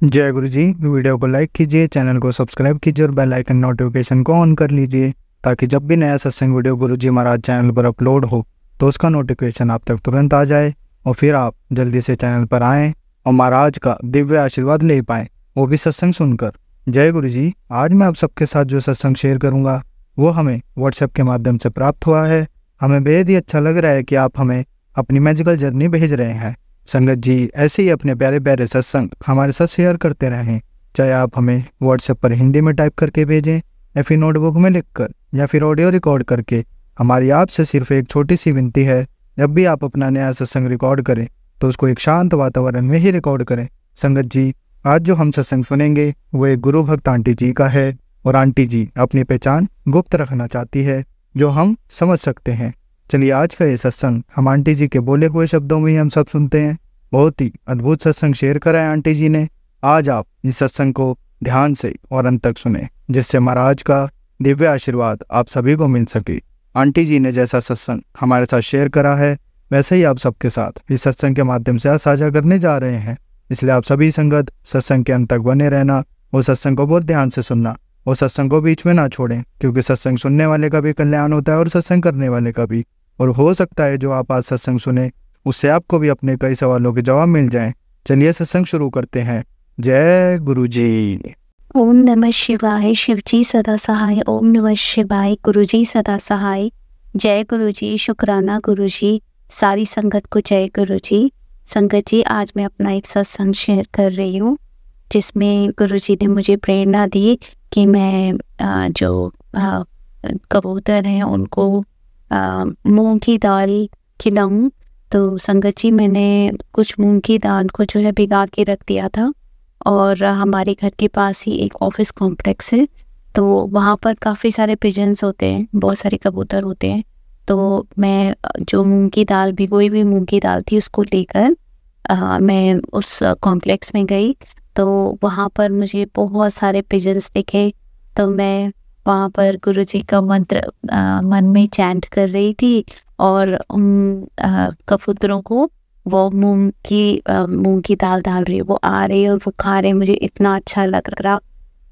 जय गुरु जी। वीडियो को लाइक कीजिए, चैनल को सब्सक्राइब कीजिए और बेल आइकन नोटिफिकेशन को ऑन कर लीजिए ताकि जब भी नया सत्संग वीडियो गुरु जी महाराज चैनल पर अपलोड हो तो उसका नोटिफिकेशन आप तक तुरंत आ जाए और फिर आप जल्दी से चैनल पर आएँ और महाराज का दिव्य आशीर्वाद ले पाएँ, वो भी सत्संग सुनकर। जय गुरु जी। आज मैं आप सबके साथ जो सत्संग शेयर करूँगा वो हमें व्हाट्सएप के माध्यम से प्राप्त हुआ है। हमें बेहद ही अच्छा लग रहा है कि आप हमें अपनी मैजिकल जर्नी भेज रहे हैं। संगत जी ऐसे ही अपने प्यारे प्यारे सत्संग हमारे साथ शेयर करते रहें, चाहे आप हमें व्हाट्सएप पर हिंदी में टाइप करके भेजें या फिर नोटबुक में लिखकर या फिर ऑडियो रिकॉर्ड करके। हमारी आपसे सिर्फ एक छोटी सी विनती है, जब भी आप अपना नया सत्संग रिकॉर्ड करें तो उसको एक शांत वातावरण में ही रिकॉर्ड करें। संगत जी आज जो हम सत्संग सुनेंगे वो एक गुरु भक्त आंटी जी का है और आंटी जी अपनी पहचान गुप्त रखना चाहती है जो हम समझ सकते हैं। चलिए आज का ये सत्संग हम आंटी जी के बोले हुए शब्दों में ही हम सब सुनते हैं। बहुत ही अद्भुत सत्संग शेयर करा है आंटी जी ने। आज आप इस सत्संग को ध्यान से और अंत तक सुने जिससे महाराज का दिव्य आशीर्वाद आप सभी को मिल सके। आंटी जी ने जैसा सत्संग हमारे साथ शेयर करा है वैसे ही आप सबके साथ इस सत्संग के माध्यम से साझा करने जा रहे हैं। इसलिए आप सभी संगत सत्संग के अंत तक बने रहना और सत्संग को बहुत ध्यान से सुनना और सत्संग को बीच में ना छोड़ें, क्योंकि सत्संग सुनने वाले का भी कल्याण होता है और सत्संग करने वाले का भी। और हो सकता है जो आप आज सत्संग सुने उससे आपको भी अपने कई सवालों के जवाब मिल जाएं। चलिए सत्संग शुरू करते हैं। जय गुरु जी। ओम नमः शिवाय। शिवजी सदा सहाय। ओम नमः शिवाय। गुरुजी सदा सहाय। जय गुरुजी। शुक्राना गुरुजी। सारी संगत को जय गुरुजी। संगत जी आज मैं अपना एक सत्संग शेयर कर रही हूँ जिसमें गुरुजी ने मुझे प्रेरणा दी कि मैं जो कबूतर हैं उनको मूंग की दाल खिलाऊं। तो संगत जी मैंने कुछ मूंग की दाल को जो है भिगा के रख दिया था और हमारे घर के पास ही एक ऑफिस कॉम्प्लेक्स है, तो वहाँ पर काफ़ी सारे पिजन्स होते हैं, बहुत सारे कबूतर होते हैं। तो मैं जो मूंग की दाल भिगोई हुई मूंग की दाल थी उसको लेकर मैं उस कॉम्प्लेक्स में गई। तो वहाँ पर मुझे बहुत सारे पिजन्स दिखे, तो मैं वहाँ पर गुरुजी का मंत्र मन में चैंट कर रही थी और उन कबूतरों को वो मूंग की दाल डाल रही, वो आ रही और वो खा रहे। मुझे इतना अच्छा लग रहा।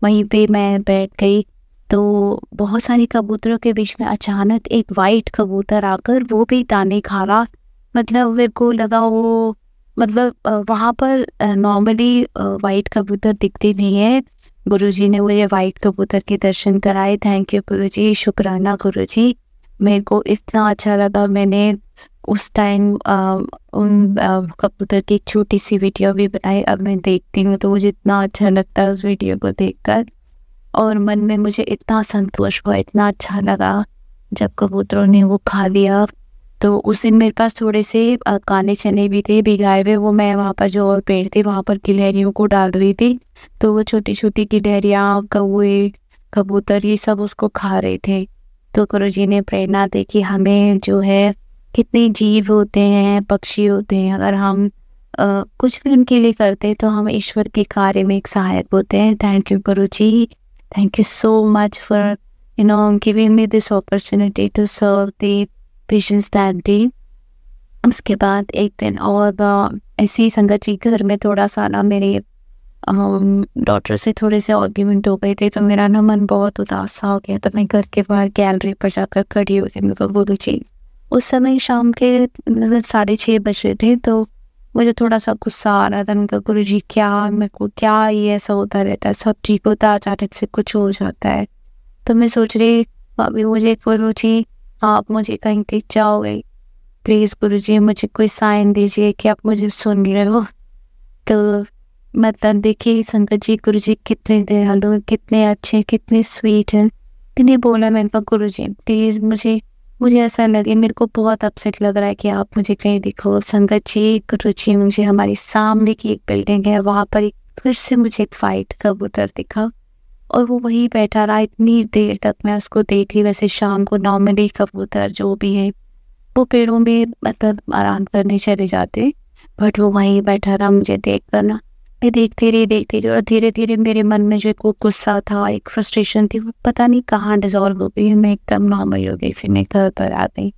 वहीं पे मैं बैठ गई तो बहुत सारे कबूतरों के बीच में अचानक एक वाइट कबूतर आकर वो भी दाने खा रहा। मतलब मेरे को लगा वो वहाँ पर नॉर्मली वाइट कबूतर दिखते नहीं है। गुरुजी ने मुझे वाइट कबूतर के दर्शन कराए। थैंक यू गुरुजी। शुक्राना गुरुजी। मेरे को इतना अच्छा लगा। मैंने उस टाइम उन कबूतर की छोटी सी वीडियो भी बनाई। अब मैं देखती हूँ तो मुझे इतना अच्छा लगता है उस वीडियो को देखकर और मन में मुझे इतना संतोष हुआ, इतना अच्छा लगा जब कबूतरों ने वो खा लिया। तो उस दिन मेरे पास थोड़े से काले चने भी थे भिगाए हुए, वो मैं वहाँ पर जो और पेड़ थे वहाँ पर गिलहरियों को डाल रही थी। तो वो छोटी छोटी गिलहरियाँ, कौवे, कबूतर ये सब उसको खा रहे थे। तो गुरुजी ने प्रेरणा दी कि हमें जो है कितने जीव होते हैं, पक्षी होते हैं, अगर हम कुछ भी उनके लिए करते हैं तो हम ईश्वर के कार्य में एक सहायक होते हैं। Thank you Guruji. Thank you so much for giving me this opportunity to serve the patients that day. उसके बाद एक दिन और ऐसे ही संगत जी घर में थोड़ा सा ना मेरे डॉटर से थोड़े से आर्ग्यूमेंट हो गए थे, तो मेरा ना मन बहुत उदास सा हो गया। तो मैं घर के बाहर गैलरी पर जाकर खड़ी हो गई। मेरे को गुरुजी उस समय शाम के 6:30 बज रहे थे, तो मुझे थोड़ा सा गुस्सा आ रहा था। मैं कहा गुरुजी क्या मेरे को क्या ये ऐसा होता रहता है, सब ठीक होता है अचानक से कुछ हो जाता है। तो मैं सोच रही अभी मुझे गुरुजी आप मुझे कहीं दिख जाओगे, प्लीज़ गुरुजी मुझे कोई साइन दीजिए कि आप मुझे सुन रहे हो। तो मतलब देखिए संगत जी गुरुजी कितने दयालु, कितने अच्छे, कितने स्वीट हैं। मैंने बोला, मैंने कहा गुरुजी प्लीज़ मुझे ऐसा लगे, मेरे को बहुत अपसेट लग रहा है कि आप मुझे कहीं दिखो। संगत जी गुरुजी मुझे हमारी सामने की एक बिल्डिंग है वहाँ पर फिर से मुझे एक वाइट कबूतर दिखा और वो वहीं बैठा रहा। इतनी देर तक मैं उसको देखी। वैसे शाम को नॉर्मली कबूतर जो भी है वो पेड़ों में आराम करने चले जाते, बट वो वहीं बैठा रहा मुझे देख कर ना। मैं देखती रही और धीरे धीरे मेरे मन में जो एक वो गुस्सा था, एक फ्रस्ट्रेशन थी, वो पता नहीं कहाँ डिजॉल्व हो गई। मैं एकदम नॉर्मल हो गई। फिर मैं घर पर आ गई।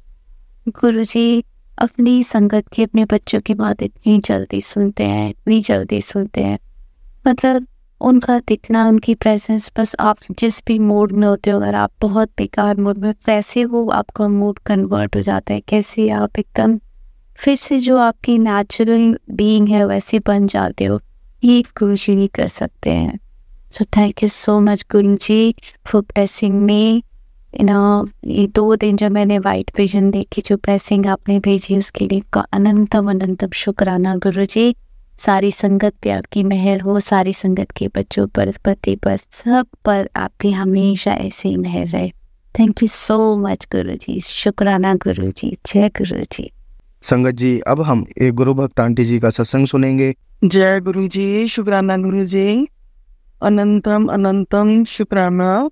गुरुजी अपनी संगत की, अपने बच्चों की बात इतनी जल्दी सुनते हैं, इतनी जल्दी सुनते हैं। मतलब उनका दिखना, उनकी प्रेजेंस, बस आप जिस भी मूड में होते हो, अगर आप बहुत बेकार मूड में, कैसे वो आपका मूड कन्वर्ट हो जाता है, कैसे आप एकदम फिर से जो आपकी नेचुरल बीइंग है वैसे बन जाते हो, ये गुरुजी ही कर सकते हैं। So thank you so much Guruji for blessing me. ये 2 दिन जब मैंने वाइट विजन देखी, जो ब्लेसिंग आपने भेजी उसके लिए आपका अनंतम अनंतम शुक्राना गुरुजी। सारी संगत पे आपकी मेहर हो, सारी संगत के बच्चों पर, पति पर, सब पर आपकी हमेशा ऐसे ही मेहर रहे। थैंक यू सो मच गुरुजी, शुक्राना गुरुजी, जय गुरुजी। संगत जी, अब हम एक गुरु भक्त आंटी जी का सत्संग सुनेंगे। जय गुरु जी, शुक्राना गुरु जी, अनंतम अनंतम शुक्राना।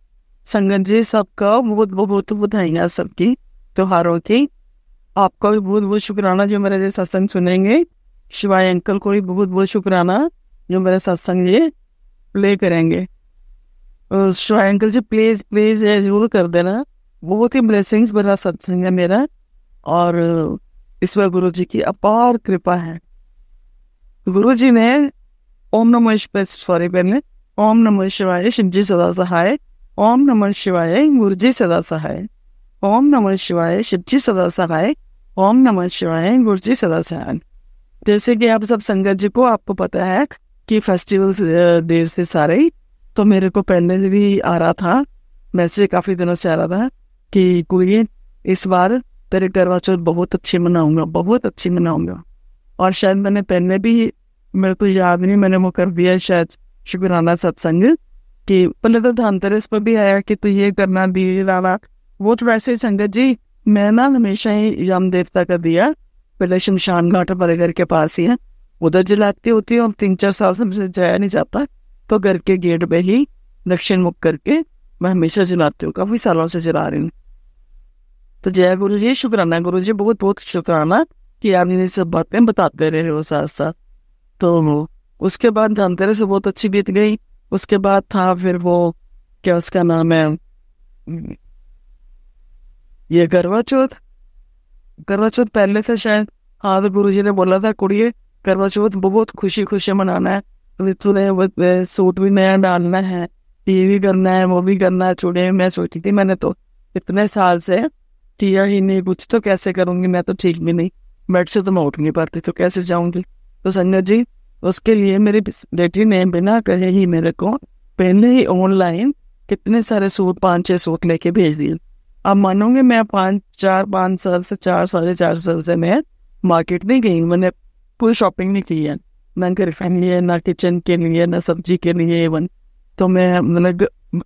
संगत जी, सबका बहुत बहुत बधाइयाँ सबकी त्योहारों की। आपका भी बहुत बहुत शुक्राना जो मेरे ये सत्संग सुनेंगे। शिवाय अंकल को भी बहुत बहुत शुक्राना जो मेरे सत्संग ये प्ले करेंगे। और शिवाय अंकल जी प्लीज प्लीज ये जरूर कर देना, बहुत ही ब्लेसिंग्स भरा सत्संग है मेरा, और इसमें गुरु जी की अपार कृपा है। गुरु जी ने ओम नमः शिवाय, पहले ओम नमः शिवाय शिव जी सदा सहाय, ओम नमः शिवाय गुरु जी सदा सहाय, ओम नमः शिवाय शिव जी सदा सहाय, ओम नमः शिवाय गुरु जी सदा सहाय। जैसे कि आप सब संगत जी को आपको पता है कि फेस्टिवल डेज थे सारे ही, तो मेरे को पहले से भी आ रहा था मैसेज, काफ़ी दिनों से आ रहा था कि कोई इस बार तेरे करवा चौथ बहुत अच्छी मनाऊंगा, बहुत अच्छी मनाऊंगा। और शायद मैंने पहले भी, मेरे को याद नहीं, मैंने वो कर दिया शायद शुक्राना सत्संग कि पहले तो धनतेरस पर भी आया कि तू ये करना दी लाला। वो तो वैसे ही संगत जी मैं ना हमेशा ही यम देवता का दिया पहले शमशान घाट हमारे घर के पास ही है, उधर जलाती होती है, और 3-4 साल से मुझे जाया नहीं जाता, तो घर के गेट पे ही दक्षिण मुख करके मैं हमेशा जलाती हूँ, काफ़ी सालों से जला रही हूँ। तो जय गुरु जी, शुक्राना गुरु जी, बहुत बहुत शुक्राना कि आप ये सब बातें बताते रहे हो साथ साथ। तो उसके बाद धनतेरस से बहुत अच्छी बीत गई। उसके बाद था फिर वो क्या उसका नाम है, ये करवा चौथ। करवा चौथ पहले था शायद, हाँ, तो गुरु जी ने बोला था कुड़िए करवा चौथ बहुत खुशी खुशी मनाना है, तूने सूट भी नया डालना है, ये भी करना है, वो भी करना है, चूड़े। मैं सोची थी, मैंने तो इतने साल से किया ही नहीं कुछ, तो कैसे करूंगी, मैं तो ठीक भी नहीं, बेड से तो मैं उठ नहीं पाती, तो कैसे जाऊंगी। तो संगत जी उसके लिए मेरी बेटी ने बिना कहे ही मेरे को पहले ही ऑनलाइन कितने सारे सूट, 5-6 सूट लेके भेज दिए। आप मानोगे मैं 5 साल से 4-4.5 साल से मैं मार्केट नहीं गई, मैंने कोई शॉपिंग नहीं की है, ना घर के लिए, ना किचन के लिए, ना सब्जी के लिए इवन। तो मैं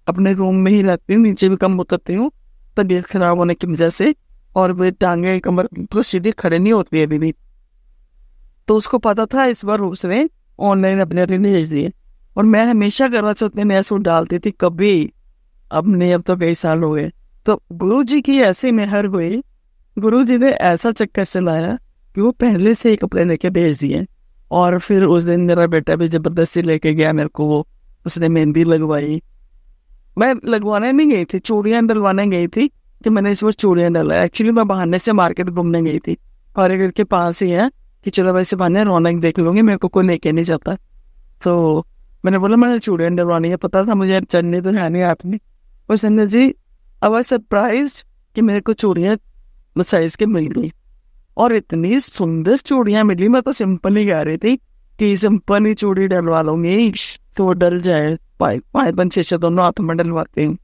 अपने रूम में ही रहती हूँ, नीचे भी कम उतरती हूँ तबीयत खराब होने की वजह से, और वे टांगे कमर तो सीधे खड़े नहीं होती है अभी भी। तो उसको पता था, इस बार उसने ऑनलाइन अपने भेज दिए, और मैं हमेशा करवा चौथ में नया सूट डालती थी, कभी अब नहीं, अब तो कई साल हो गए। तो गुरु जी की ऐसी मेहर हुई, गुरु जी ने ऐसा चक्कर चलाया कि वो पहले से ही कपड़े लेके भेज दिए। और फिर उस दिन मेरा बेटा भी जबरदस्ती लेके गया मेरे को, वो उसने मेहंदी लगवाई। मैं लगवाने नहीं गई थी, चूड़ियाँ डलवाने गई थी कि मैंने इस बार चूड़ियाँ डला। एक्चुअली मैं बहाने से मार्केट घूमने गई थी, और घर के पास ही है कि चलो वैसे बहाने रौनक देख लूँगी, मेरे को कोई लेके नहीं जाता। तो मैंने बोला मैंने चूड़ियाँ डलवानी है, पता था मुझे चढ़नी तो है नहीं हाथ में। और संजय जी अब सरप्राइज कि मेरे को चूड़ियाँ साइज के मिल गई, और इतनी सुंदर चूड़ियाँ मिली। मैं तो सिंपल ही कह रही थी कि सिंपल ही चूड़ी डलवा लूंगी तो डल जाए, 5-6 दोनों हाथों में डलवाती हूँ।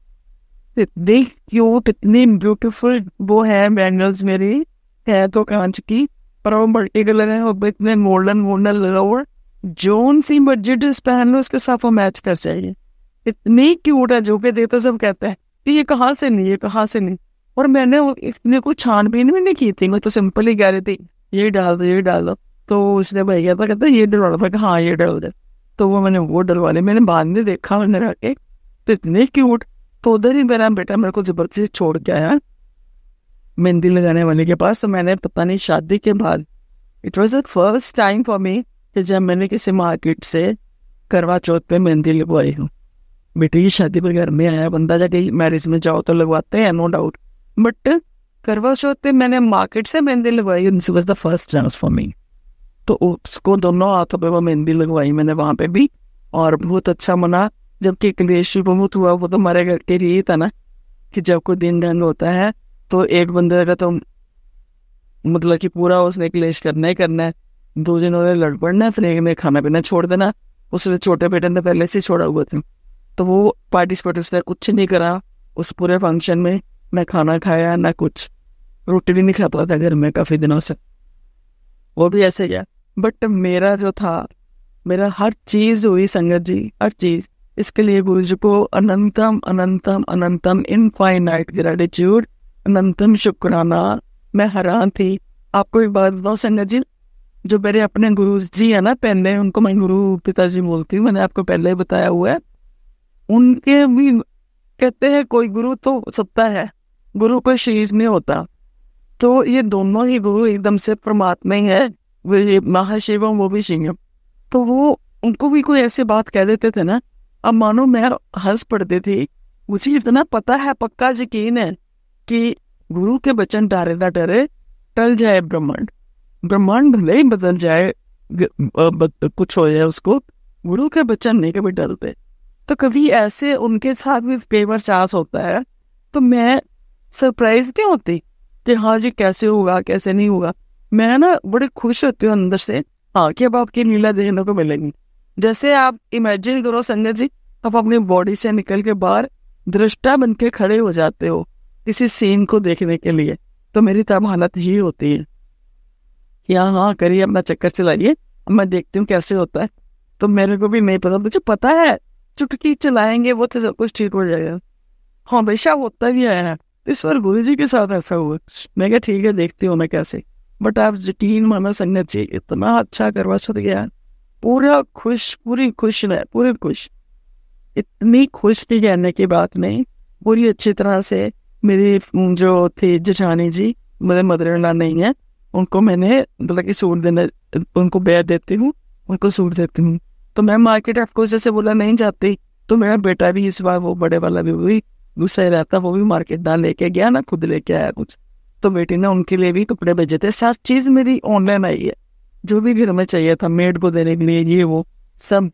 इतनी क्यूट, इतनी ब्यूटीफुल वो है बैंगल्स मेरी, है तो कांच की, पर वो मल्टी कलर है, और इतने गोल्डन लगा, जोन सी बजट ड्रेस पहन लो उसके साथ वो मैच कर चाहिए। इतनी क्यूट है, जो भी देखते सब कहते हैं कि ये कहाँ से नहीं, ये कहाँ से नहीं। और मैंने इतने कुछ छानबीन भी नहीं की थी, मैं तो सिंपल ही कह रही थी ये डाल दो, ये डाल दो। तो उसने भैया था, कहता ये डलवा दो, हाँ ये डाल दे। तो वो मैंने वो डलवा ली। मैंने बाद में देखा मैंने रह के, तो इतने क्यूट। तो उधर ही मेरा बेटा मेरे को जबरदस्ती छोड़ के आया मेहंदी लगाने वाले के पास। तो मैंने पता नहीं शादी के बाद, it was the first time for me कि जब मैंने किसी मार्केट से करवा चौथ पे मेहंदी लगवाई हूँ। बेटे की शादी पे घर में आया बंदा, जाके मैरिज में जाओ तो लगवाते हैं नो डाउट, बट करवा चौथ पे मैंने मार्केट से मेहंदी लगवाई, this was the first chance for me. तो उसको दोनों हाथों पे वो मेहंदी लगवाई मैंने वहाँ पे भी, और बहुत अच्छा मना। जबकि क्लेश भी बहुत हुआ, वो तो हमारे घर के लिए था ना कि जब कोई दिन ढंग होता है तो एक बंदे का तो मतलब कि पूरा उसने क्लेश करना ही करना है, 2 दिनों ने लड़ पड़ना है, फिर एक ने खाना पीना छोड़ देना। उसने छोटे बेटे ने पहले से छोड़ा हुआ था, तो वो पार्टिसिपेट उसने कुछ नहीं करा उस पूरे फंक्शन में। ना खाना खाया ना कुछ, रोटी भी नहीं खाता था घर में काफी दिनों से, वो भी ऐसे गया। बट मेरा जो था, मेरा हर चीज हुई संगत जी, हर चीज। इसके लिए गुरु जी को अनंतम अनंतम अनंतम इनफाइनाइट ग्रेटिट्यूड, अनंतम शुक्राना। मैं हैरान थी। आपको एक बात बताऊं संगत जी, जो मेरे अपने गुरु जी है ना, पहले उनको मैं गुरु पिताजी बोलती हूँ, मैंने आपको पहले ही बताया हुआ है। उनके भी कहते हैं कोई गुरु तो सत्ता है, गुरु कोई शरीर नहीं होता। तो ये दोनों ही गुरु एकदम से परमात्मा ही है, वो ये महाशिवम वो भी शिवम। तो वो उनको भी कोई ऐसी बात कह देते थे ना, अब मानो मैं हंस पड़ती थी। मुझे इतना पता है, पक्का यकीन है कि गुरु के वचन डरे ना डरे, टल जाए ब्रह्मांड, ब्रह्मांड भले ही बदल जाए, कुछ हो जाए उसको, गुरु के वचन नहीं कभी डरते। तो कभी ऐसे उनके साथ भी पेपर चांस होता है तो मैं सरप्राइज नहीं होती कि हाँ जी कैसे होगा कैसे नहीं होगा। मैं ना बड़े खुश होती हूँ अंदर से, हाँ कि अब आपकी लीला देखने को मिलेगी। जैसे आप इमेजिन करो संगत जी, आप अपनी बॉडी से निकल के बाहर दृष्टा बन के खड़े हो जाते हो किसी सीन को देखने के लिए, तो मेरी तब हालत यही होती है कि हाँ करिए अपना चक्कर चलाइए, मैं देखती हूँ कैसे होता है। तो मेरे को भी नहीं पता, मुझे पता है चुटकी चलाएंगे वो तो सब कुछ ठीक हो जाएगा। हाँ बेशा होता भी है, इस बार गुरु जी के साथ ऐसा हुआ। मैं क्या ठीक है देखती हूँ मैं कैसे। बट आप यकीन माना संगत जी, इतना अच्छा करवा चौथ गया, पूरा खुश, पूरी खुश है, पूरी खुश, इतनी खुश की कहने की बात नहीं। पूरी अच्छी तरह से मेरी जो थी जेठानी जी, मेरे मदर इन लॉ नहीं है, उनको मैंने मतलब कि सूट देने, उनको बैठ देती हूँ, उनको सूट देती हूँ। तो मैं मार्केट आपको जैसे बोला नहीं जाती, तो मेरा बेटा भी इस बार, वो बड़े वाला भी वही गुस्सा ही रहता, वो भी मार्केट ना लेके गया ना खुद लेके आया कुछ। तो बेटी ने उनके लिए भी कपड़े भेजे थे, सब चीज मेरी ऑनलाइन आई है, जो भी घर में चाहिए था मेड को देने के लिए ये वो सब।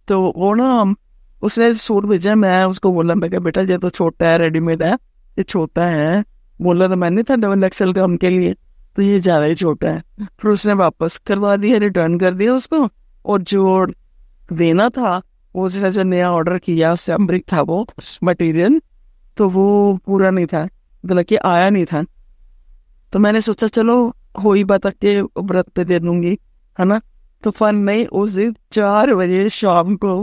तो वो ना उसने सूट भेजा, मैं उसको बोला, मैं क्या बेटा ये तो छोटा है, रेडीमेड है, ये छोटा है। बोला तो मैंने था डबल एक्सएल का उनके लिए, तो ये ज्यादा ही छोटा है। फिर उसने वापस करवा दिया, रिटर्न कर दिया उसको। और जो देना था वो उसने जो नया ऑर्डर किया फैब्रिक था वो मटेरियल, तो वो पूरा नहीं था, मतलब कि आया नहीं था। तो मैंने सोचा चलो हो ही बता के व्रत पे दे दूंगी, है ना। तो फन नहीं, उस दिन 4 बजे शाम को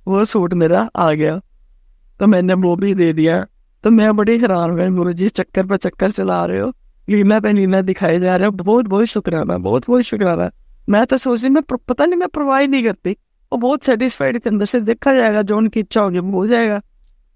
वो सूट मेरा आ गया, तो मैंने वो भी दे दिया। तो मैं बड़ी हैरान हुई, गुरु जी चक्कर पर चक्कर चला रहे हो, लीला पे लीला दिखाई जा रहे हो, बहुत बहुत शुक्राना, बहुत बहुत शुक्राना। मैं तो सोच रही, मैं पता नहीं, मैं परवाह नहीं करती, वो बहुत सेटिस्फाइड के अंदर से, देखा जाएगा जो उनकी इच्छा होगी वो हो जाएगा।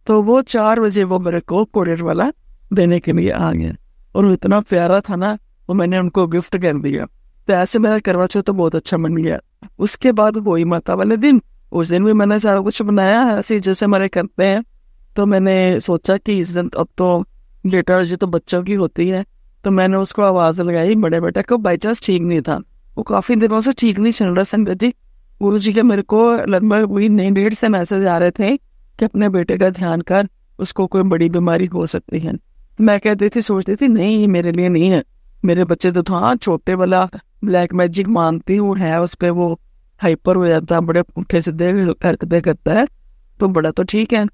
तो वो 4 बजे वो मेरे को कोरियर वाला देने के लिए आ गया, और वो इतना प्यारा था ना, वो मैंने उनको गिफ्ट कर दिया। तो ऐसे मेरा करवा चौथ तो बहुत अच्छा बन गया। उसके बाद वही माता वाले दिन, उस दिन भी मैंने सारा कुछ बनाया ऐसे जैसे हमारे करते हैं। तो मैंने सोचा कि इस दिन अब तो बेटा जी तो बच्चों की होती है, तो मैंने उसको आवाज लगाई, बड़े बेटा को बाई चांस ठीक नहीं था, वो काफी दिनों से ठीक नहीं चल रहा संगत जी। गुरु जी के मेरे को लगभग वही 1.5 से मैसेज आ रहे थे कि अपने बेटे का ध्यान कर, उसको कोई बड़ी बीमारी हो सकती है। मैं कहती थी, सोचती थी नहीं ये मेरे लिए नहीं है, मेरे बच्चे तो हाँ छोटे वाला ब्लैक मैजिक मानती हूँ है, उस पर वो हाइपर हो जाता है, बड़े पुट्ठे सीधे हरकतें करता है, तो बड़ा तो ठीक है,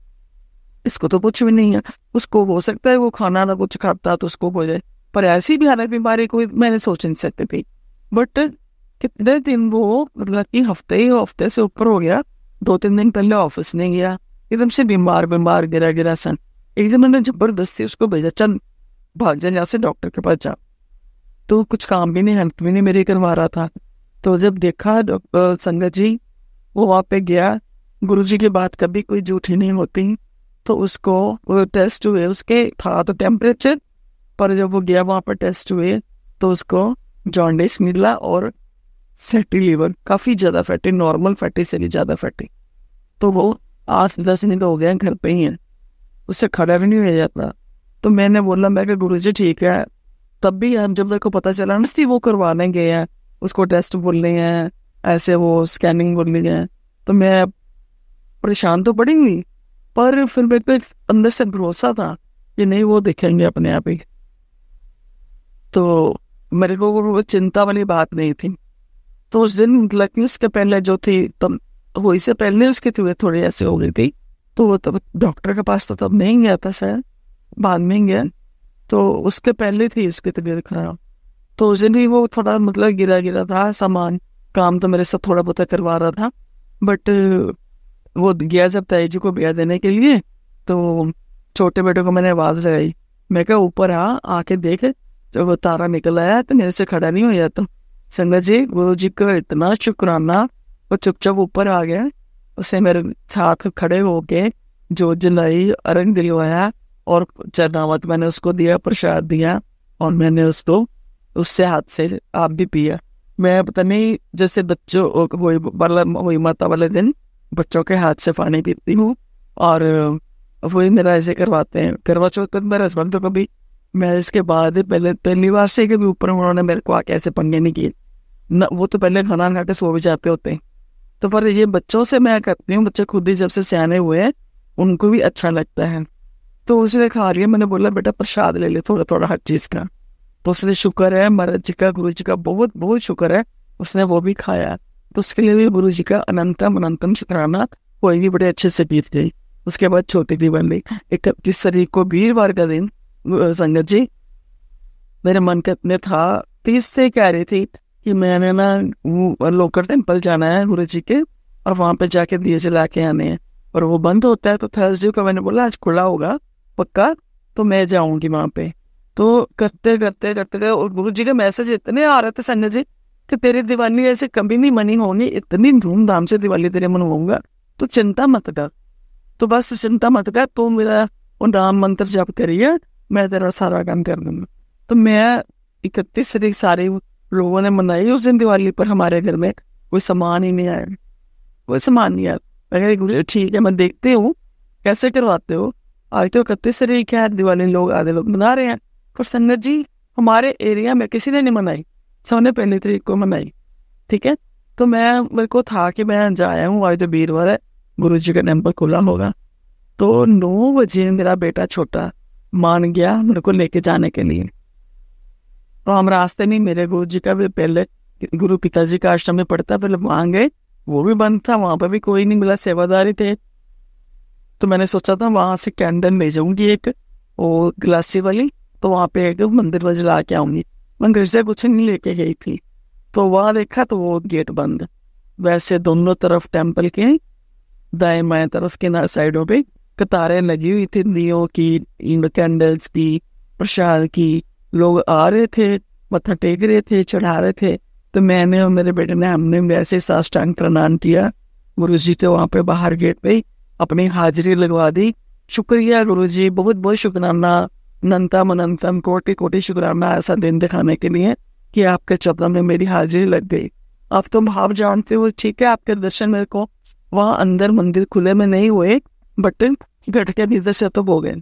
इसको तो कुछ भी नहीं है। उसको हो सकता है वो खाना ना कुछ खाता तो उसको हो जाए, पर ऐसी भी हालत बीमारी कोई मैंने सोच नहीं सकती थी। बट कितने दिन वो मतलब कि हफ्ते से ऊपर हो गया, 2-3 दिन पहले ऑफिस नहीं गया, एकदम से बीमार गिरा सन। एक दिन मैंने जबरदस्ती उसको भेजा, चल भाग जा यहाँ से डॉक्टर के पास जा। तो कुछ काम भी नहीं, हेल्प भी नहीं मेरी करवा रहा था। तो जब देखा संगत जी, वो वहाँ पे गया, गुरुजी की बात कभी कोई झूठी नहीं होती। तो उसको टेस्ट हुए, उसके था तो टेम्परेचर, पर जब वो गया वहाँ पर टेस्ट हुए तो उसको जॉन्डिस मिला और फैटी लीवर, काफी ज्यादा फैटी, नॉर्मल फैटी से भी ज्यादा फैटी। तो वो 8-10 दिन हो गए घर पे ही है, उससे खड़ा भी नहीं हो जाता। तो मैंने बोला, मैं कि गुरुजी ठीक है। तब भी हम जब मेरे को पता चला ना, वो करवाने गए हैं, उसको टेस्ट बोलने हैं, ऐसे वो स्कैनिंग बोलने हैं, तो मैं परेशान तो पड़ी हुई, पर फिर मेरे को एक अंदर से भरोसा था कि नहीं, वो देखेंगे अपने आप ही। तो मेरे को वो चिंता वाली बात नहीं थी। तो उस दिन मतलब कि उसके पहले जो थी, तब वही से पहले उसकी तबीयत थोड़ी ऐसे हो गई थी, तो वो तब डॉक्टर के पास तो तब नहीं गया था, शायद बाद में ही गया। तो उसके पहले थी उसकी तबीयत खराब। तो उस दिन ही वो थोड़ा मतलब गिरा गिरा था, सामान काम तो मेरे साथ थोड़ा बहुत करवा रहा था, बट वो गया जब ताई जी को ब्याह देने के लिए, तो छोटे बेटे को मैंने आवाज लगाई, मैं कहा ऊपर आके देख, जब वो तारा निकल आया तो मेरे से खड़ा नहीं हो जाता। संगत जी, गुरु जी का इतना शुक्राना, वो चुपचाप ऊपर आ गया, उसने मेरे साथ खड़े होके जोत जलाई, अर्घ दिलवाया और चरणामत मैंने उसको दिया, प्रसाद दिया, और मैंने उसको उससे हाथ से आप भी पिया। मैं पता नहीं, जैसे बच्चों वही माता वाले दिन बच्चों के हाथ से पानी पीती हूँ, और वही मेरा ऐसे करवाते हैं। करवा चौथ पर मेरे हस्बैंड तो कभी, मैं इसके बाद पहली बार से कभी ऊपर उन्होंने मेरे को आके ऐसे पंगे नहीं किए न, वो तो पहले खाना खा के सो भी जाते होते हैं। तो पर ये बच्चों से मैं करती हूँ, बच्चे खुद ही जब से सियाने हुए हैं उनको भी अच्छा लगता है। तो उसने खा लिया, मैंने बोला बेटा प्रसाद ले ले थोड़ा थोड़ा हर चीज का। तो उसने शुक्र है महाराज जी का, गुरु जी का बहुत बहुत शुक्र है, उसने वो भी खाया। तो उसके लिए भी गुरु जी का अनंतम अनंतम शुक्राना। कोई भी बड़े अच्छे से बीत गई। उसके बाद छोटी दिवाली 31 तारीख को वीरवार का दिन, संगत जी मेरे मन के इतने था, 30 से कह रही थी कि मैंने ना वो लोकर टेम्पल जाना है गुरु जी के, और वहां पे जाके दिए जला के आने हैं, और वो बंद होता है। तो थर्सडे को मैंने बोला आज खुला होगा पक्का, तो मैं जाऊंगी वहां पे। तो करते करते करते और गुरु जी के मैसेज इतने आ रहे थे संजय जी कि तेरी दिवाली ऐसे कभी नहीं मनी होगी, इतनी धूमधाम से दिवाली तेरे मनवाऊंगा, तो चिंता मत कर। तो बस चिंता मत कर, तो मेरा वो नाम मंत्र जप करिए, मैं तेरा सारा काम कर दूंगा। तो मैं 31 तारीख सारे लोगों ने मनाई उस दिन दिवाली, पर हमारे घर में कोई सामान ही नहीं आया, कोई सामान नहीं आया। मैं कह गुरु ठीक है, मैं देखती हूँ कैसे करवाते हो। आज तो 31 तारीख है, दिवाली लोग आधे लोग मना रहे हैं, पर संगत जी हमारे एरिया में किसी ने नहीं मनाई, सबने 1 तारीख को मनाई। ठीक है, तो मेरे को था कि मैं जाया हूँ, आज तो वीरवार है, गुरु जी का टेम्पल खुला होगा। तो 9 बजे मेरा बेटा छोटा मान गया मेरे को लेके जाने के लिए। तो हम रास्ते नहीं, मेरे गुरु जी का भी पहले गुरु पिताजी का आश्रम में पड़ता, पहले वहां गए, वो भी बंद था, वहां पर भी कोई नहीं मिला, सेवादारी थे। तो मैंने सोचा था वहां से कैंडल ले जाऊंगी एक, वो ग्लासी वाली, तो वहां पे एक मंदिर में जला के आऊंगी। मैं घर से कुछ नहीं लेके गई थी। तो वहां देखा तो वो गेट बंद। वैसे दोनों तरफ टेम्पल के दाएं बाएं तरफ के साइडों पे कतारें लगी हुई थी, दियों की, कैंडल्स की, प्रसाद की। लोग आ रहे थे, मत्था टेक रहे थे, चढ़ा रहे थे। तो मैंने और मेरे बेटे ने, हमने वैसे साष्टांग प्रणाम किया गुरु जी के वहां पे बाहर गेट पे, अपनी हाजिरी लगवा दी। शुक्रिया गुरु जी, बहुत बहुत शुक्राना, अनंतम अनंतम कोटि कोटि शुक्राना ऐसा दिन दिखाने के लिए कि आपके चरणों में मेरी हाजिरी लग गई। आप तो भाव जानते हो, ठीक है, आपके दर्शन मेरे को वहां अंदर मंदिर खुले में नहीं हुए, बट घट के भीतर से तो हो गए।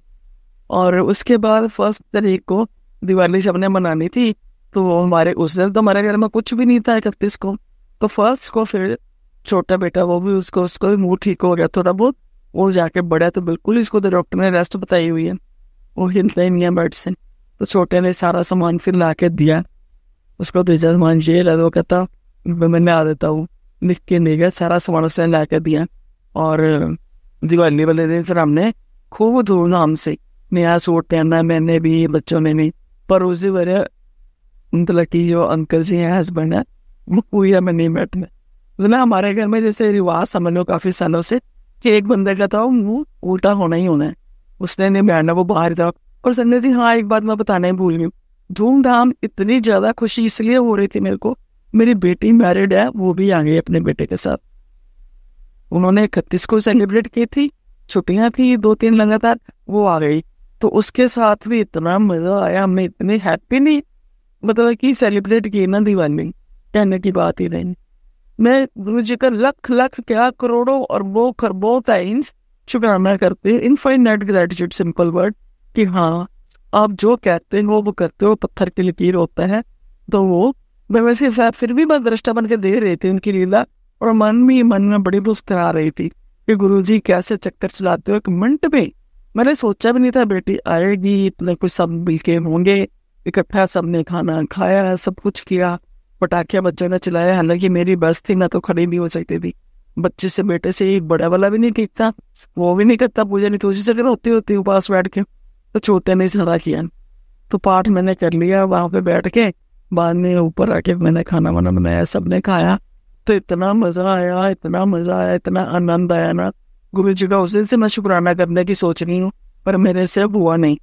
और उसके बाद 1 तारीख को दिवाली सबने मनानी थी, तो हमारे उस दिन तो हमारे घर में कुछ भी नहीं था 31 को। तो 1 को फिर छोटा बेटा, वो भी उसको भी मुंह ठीक हो गया थोड़ा बहुत, वो जाके बड़ा तो बिल्कुल, इसको तो डॉक्टर ने रेस्ट बताई हुई है, वो हिलता ही नहीं है बेड से। तो छोटे ने सारा सामान फिर ला के दिया, उसको भेजा सामान ये ला, वो कहता मैं आ देता हूँ, लिख के नहीं गया, सारा सामान उसने ला के दिया। और दिवाली वाले दिन फिर हमने खूब धूमधाम से नया सूट पहना, मैंने भी, बच्चों ने भी। पर उसी मेरे मतलब कि जो अंकल जी हैं, हस्बैंड है, वो पूजा में नहीं बैठने। मतलब हमारे घर में जैसे रिवाज समझ लो काफी सालों से कि एक बंदे का था वो उल्टा होना ही होना है, उसने नहीं बैठना, वो बाहर था। और संजय जी हाँ, एक बात मैं बताना ही भूल गई, धूमधाम इतनी ज्यादा खुशी इसलिए हो रही थी मेरे को, मेरी बेटी मैरिड है, वो भी आ गई अपने बेटे के साथ। उन्होंने 31 को सेलिब्रेट की थी, छुट्टियां थी 2-3 लगातार, वो आ गई। तो उसके साथ भी इतना मजा आया, हमने इतनी हैप्पी नहीं मतलब कि सेलिब्रेट की ना दिवाली, कहने की बात ही नहीं। मैं गुरु जी का लख लख क्या करोड़ों अरबों खरबों टाइम्स शुक्राना करते, इनफाइनाइट ग्रेटिट्यूड, सिंपल वर्ड, कि हाँ आप जो कहते हो वो करते हो, पत्थर की लकीर होता है। तो वो मैं वैसे फिर भी मैं दृष्टा बन के दे रही थी उनकी लीला, और मन में बड़ी मुस्कुरा रही थी कि गुरुजी कैसे चक्कर चलाते हो 1 मिनट में। मैंने सोचा भी नहीं था बेटी आएगी, इतने कुछ सब मिलके होंगे इकट्ठा, सबने खाना खाया, सब कुछ किया, पटाखे बच्चों ने चलाया। हालांकि मेरी बस थी, मैं तो खड़ी नहीं हो सकती थी। बच्चे से बेटे से एक बड़ा वाला भी नहीं ठीक था, वो भी नहीं करता पूजा, नहीं तो उसी जगह होती उपास बैठ के। तो छोटे ने सारा किया, तो पाठ मैंने कर लिया वहां पे बैठ के। बाद में ऊपर आके मैंने खाना वाना बनाया, सबने खाया। तो इतना मजा आया, इतना मजा आया, इतना आनंद आया ना। गुरु जी का उस दिन से मैं शुक्राना करने की सोच रही हूँ, पर मेरे से अब हुआ नहीं,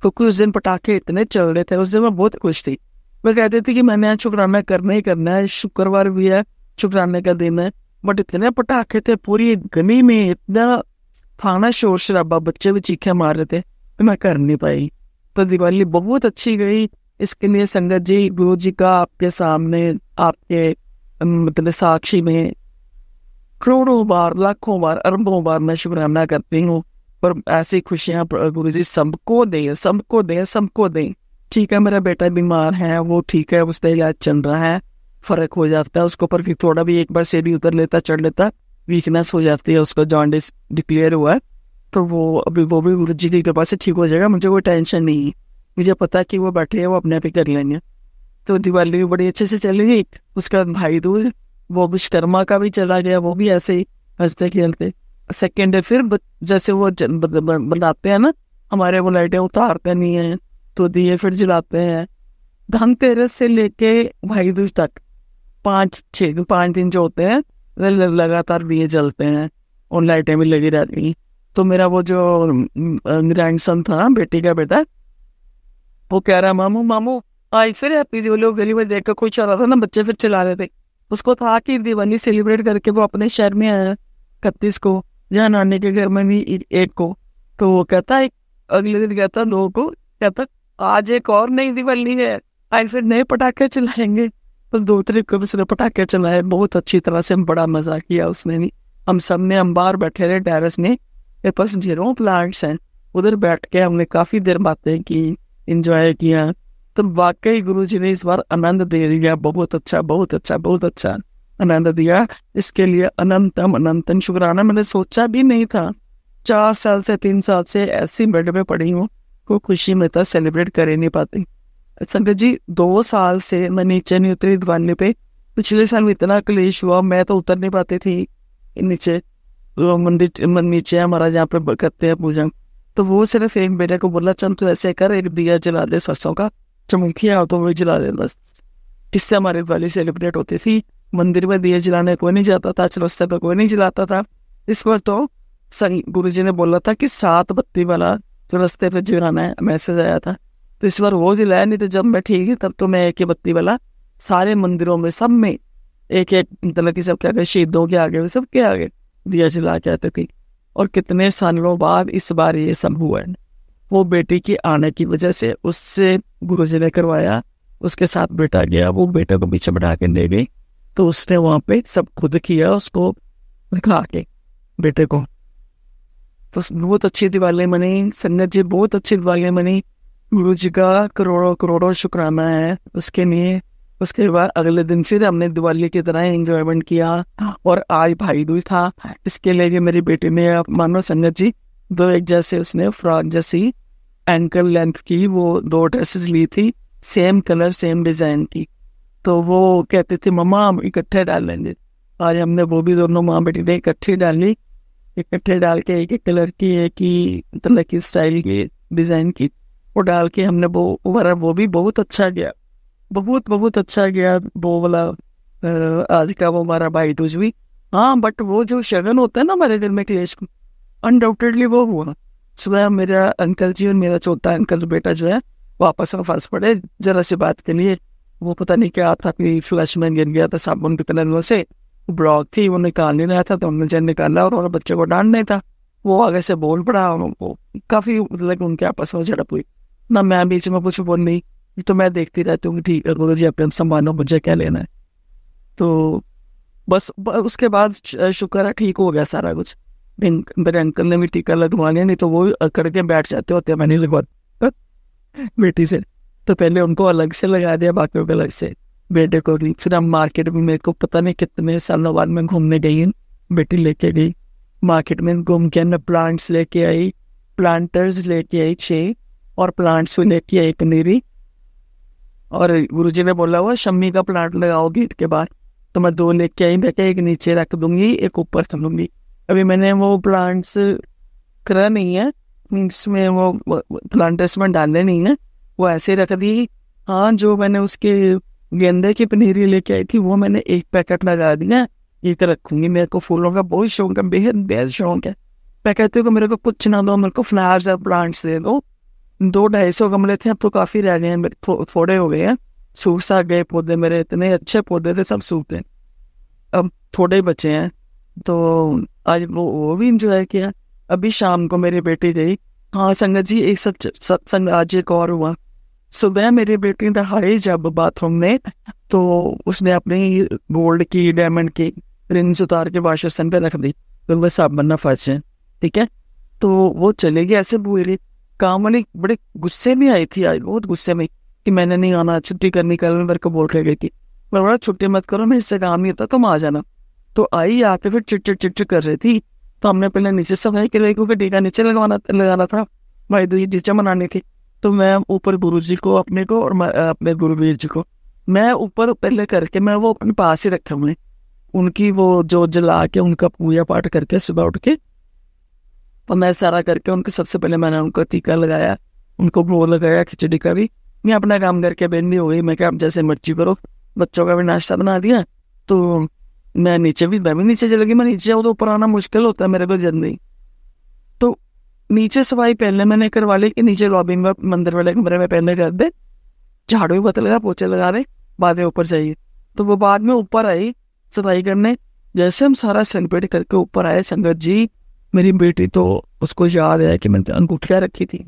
क्योंकि उस दिन पटाखे इतने चल रहे थे। उस दिन मैं बहुत खुश थी। मैं कहती थी कि मैंने आज शुक्राना करना ही करना है, शुक्रवार भी है, शुक्राने का दिन है। बट इतने पटाखे थे, पूरी गली में इतना था ना शोर शराबा, बच्चे भी चीखे मार रहे थे, तो मैं कर नहीं पाई। तो दिवाली बहुत अच्छी गई। इसके लिए संगत जी, गुरु जी का आपके सामने, आपके मतलब साक्षी में करोड़ों बार, लाखों बार, अरबों बार मैं शुक्राना करती हूँ। पर ऐसी खुशियाँ गुरु जी सबको दें, सबको दें, सबको दें। ठीक है, मेरा बेटा बीमार है, वो ठीक है, उसका इलाज चल रहा है, फर्क हो जाता है उसको, पर फिर थोड़ा भी एक बार सीढ़ी उतर लेता, चढ़ लेता, वीकनेस हो जाती है, उसको जॉन्डिस डिक्लेयर हुआ है। तो वो भी गुरु जी की कृपा से ठीक हो जाएगा, मुझे कोई टेंशन नहीं है। मुझे पता है कि वो बैठे हैं, वो अपने आप ही कर लेंगे। तो दिवाली भी बड़ी अच्छे से चली गई। उसके बाद भाई दूज, वो विश्वकर्मा का भी चला गया, वो भी ऐसे ही हंसते खेलते। सेकेंड डे फिर जैसे वो बनाते हैं ना, हमारे वो लाइटें उतारते नहीं है, तो दिए फिर जलाते हैं। धनतेरस से लेके भाई दूज तक 5 दिन जो होते हैं लगातार दिए जलते हैं और लाइटें भी लगी रहती हैं। तो मेरा वो जो ग्रैंडसन था, बेटी का बेटा, वो कह रहा मामू आज फिर हैप्पी दिवाली। गली में देख कर कोई चल रहा था ना, बच्चे फिर चला रहे थे। उसको था कि दिवाली सेलिब्रेट करके वो अपने शहर में आया 31 को, जहाँ नानी के घर में भी 1 को। तो वो कहता है, अगले दिन कहता 2 को, कहता आज एक और नई दिवाली है, आज फिर नए पटाखे चलाएंगे। तो 2 तारीख को उसने पटाखे चलाए, बहुत अच्छी तरह से बड़ा मजा किया उसने भी। हम सब ने, हम बाहर बैठे रहे टेरेस में, मेरे पास ढेरों प्लांट्स हैं, उधर बैठ के हमने काफी देर बातें की, एंजॉय किया। तो वाकई गुरुजी ने इस बार आनंद दे दिया, बहुत अच्छा, बहुत अच्छा, बहुत अच्छा आनंद दिया। इसके लिए अनंतम शुक्राना। मैंने सोचा भी नहीं था, 4 साल से 3 साल से ऐसी बेड में पड़ी हूँ, कोई खुशी में तो सेलिब्रेट कर ही नहीं पाती। संगत जी, 2 साल से मैं नीचे नहीं उतरी दिवाली पे। पिछले साल इतना क्लेश हुआ, मैं तो उतर नहीं पाती थी नीचे। मंदिर नीचे हमारा जहाँ पे करते हैं पूजा, तो वो सिर्फ एक बेटे को बोला, चल तू ऐसे कर, एक दिया जला दे सरसों का, चमकिया तो वही जला दे बस। इससे हमारी दिवाली सेलिब्रेट होती थी। मंदिर में दिए जलाने कोई नहीं जाता था, चौरस्ते पे कोई नहीं जलाता था। इस बार तो गुरुजी ने बोला था कि 7 बत्ती वाला चौरस्ते पे जलाना है, मैसेज आया था। तो इस बार वो जलाया नहीं। तो जब मैं ठीक थी, तब तो मैं 1 ही बत्ती वाला सारे मंदिरों में, सब में एक मतलब कि सब के आगे, शहीदों के आगे, सब के आगे दिया जला के आते थे। और कितने सालों बाद इस बार ये सब हुआ है। वो बेटी की आने की वजह से, उससे गुरुजी ने करवाया, उसके साथ बेटा गया, वो बेटे को पीछे बढ़ा के ले गई। तो उसने वहां पे सब खुद किया, उसको दिखा के बेटे को। तो बहुत अच्छी दिवाली मनी संगत जी, बहुत अच्छी दिवाली मनी। गुरुजी का करोड़ों शुक्राना है उसके लिए। उसके बाद अगले दिन फिर हमने दिवाली की तरह एंजॉयमेंट किया। और आज भाई दूज था, इसके लिए मेरी बेटी ने, आप मानो संगत जी, 2 एक जैसे उसने फ्रॉक जैसी एंकल लेंथ की वो 2 ड्रेसेस ली थी, सेम कलर सेम डिजाइन की। तो वो कहते थे मम्मा हम इकट्ठे डाल लेंगे। आज हमने वो भी दोनों माँ बेटी ने इकट्ठी डाली, इकट्ठे डाल के एक कलर की, एक ही तरह की स्टाइल की, डिजाइन की, वो डाल के हमने वो भी बहुत अच्छा गया, बहुत अच्छा गया वो वाला आज का वो हमारा भाई दूज भी। हाँ, बट वो जो शगन होता है ना हमारे घर में क्लेश, अनडाउटेडली वो हुआ। सुबह मेरा अंकल जी और मेरा छोटा अंकल बेटा जो है वो आपस में फंस पड़े जरा सी बात के लिए। वो पता नहीं क्या था कि फ्लश में गिर गया था साबुन कितने दिनों से, ब्लॉक थी, वो निकाल नहीं रहा था, तो हमने जब निकाला और बच्चे को डांट नहीं था, वो आगे से बोल पड़ा और वो काफी मतलब उनके आपस में झड़प हुई ना। मैं बीच में कुछ बोल नहीं, तो मैं देखती रहती हूँ ठीक है गुरु जी अपने संभालो, मुझे क्या लेना है। तो बस उसके बाद शुक्र है ठीक हो गया सारा कुछ। मेरे अंकल ने भी टीका लगवा लिया, नहीं तो वो अकड़ के बैठ जाते होते, मैंने लगवा बेटी से। तो पहले उनको अलग से लगा दिया, बाकियों को अलग से। बेटे को भी। फिर हम मार्केट में, मेरे को पता नहीं कितने सालों बाद मैं घूमने गई हूँ, बेटी लेके गई मार्केट में, घूम के मैं प्लांट्स लेके आई, प्लांटर्स लेके आई 6 और प्लांट्स लेके आई पनीरी। और गुरुजी ने बोला हुआ शम्मी का प्लांट लगाओ गेट के बाहर, तो मैं 2 लेके आई। मैं क्या एक नीचे रख दूंगी, एक ऊपर रख दूंगी। अभी मैंने वो प्लांट्स करा नहीं है, मीन्स में वो प्लांटर्स में डालने नहीं है, वो ऐसे रख दी। हाँ, जो मैंने उसके गेंदे की पनीरी लेके आई थी वो मैंने 1 पैकेट लगा दिया, एक रखूंगी। मेरे को फूलों का बहुत शौक है, बेहद शौक है। मैं कहती हूँ कि मेरे को कुछ ना दो, मेरे को फ्लावर्स और प्लांट्स दे दो। 200-250 गमले थे, अब तो काफी रह गए हैं, थोड़े हो गए हैं, सूख सा गए पौधे मेरे, इतने अच्छे पौधे थे सब सूख गए, अब थोड़े बचे हैं। तो आज वो भी इंजॉय किया। अभी शाम को मेरी बेटी गई। हाँ संगत जी, एक सत्संग आज एक और हुआ। सुबह मेरी बेटी नहाई जब बाथरूम में, तो उसने अपनी गोल्ड की, डायमंड की रिंग्स उतार के वॉश बेसिन पे रख दी, तो वह साबुन ना फंसे। ठीक है, तो वो चले गई ऐसे भूल। काम वाली बड़े गुस्से में आई थी आज, बहुत गुस्से में, कि मैंने नहीं आना, छुट्टी करनी, कल मेरे को बोल के गई थी। मैं बोला छुट्टी मत करो, मेरे से काम नहीं होता, तुम आ जाना। तो आई, आके फिर चिट कर रही थी। तो हमने पहले नीचे सफाई करवाई, क्योंकि टीका नीचे लगाना था, भाई दूज नीचे मनानी थी। तो मैं ऊपर गुरुजी को अपने को और अपने गुरुवीर जी को मैं ऊपर पहले करके मैं वो अपने पास ही रखे हुए, उनकी वो जो जला के उनका पूजा पाठ करके सुबह उठ के, तो मैं सारा करके उनको सबसे पहले मैंने उनको टीका लगाया, उनको भोग लगाया खिचड़ी का भी। मैं अपना काम करके बेंदी हो गई। मैं क्या, अब जैसे मर्जी करो, बच्चों का भी नाश्ता बना दिया। तो मैं भी नीचे चली गई। मैं नीचे जाऊँ तो ऊपर आना मुश्किल होता है मेरे को जल्दी। तो नीचे सफाई पहले मैंने करवा ली कि नीचे लॉबी में मंदिर वाले कमरे में पहले कर दे, झाड़ू भी बत लगा, पोछे लगा दे, बाद में ऊपर जाइए। तो वो बाद में ऊपर आई सफाई करने। जैसे हम सारा सेलिब्रेट करके ऊपर आए, संगत जी मेरी बेटी तो उसको याद है कि मैंने अंगूठियाँ रखी थी,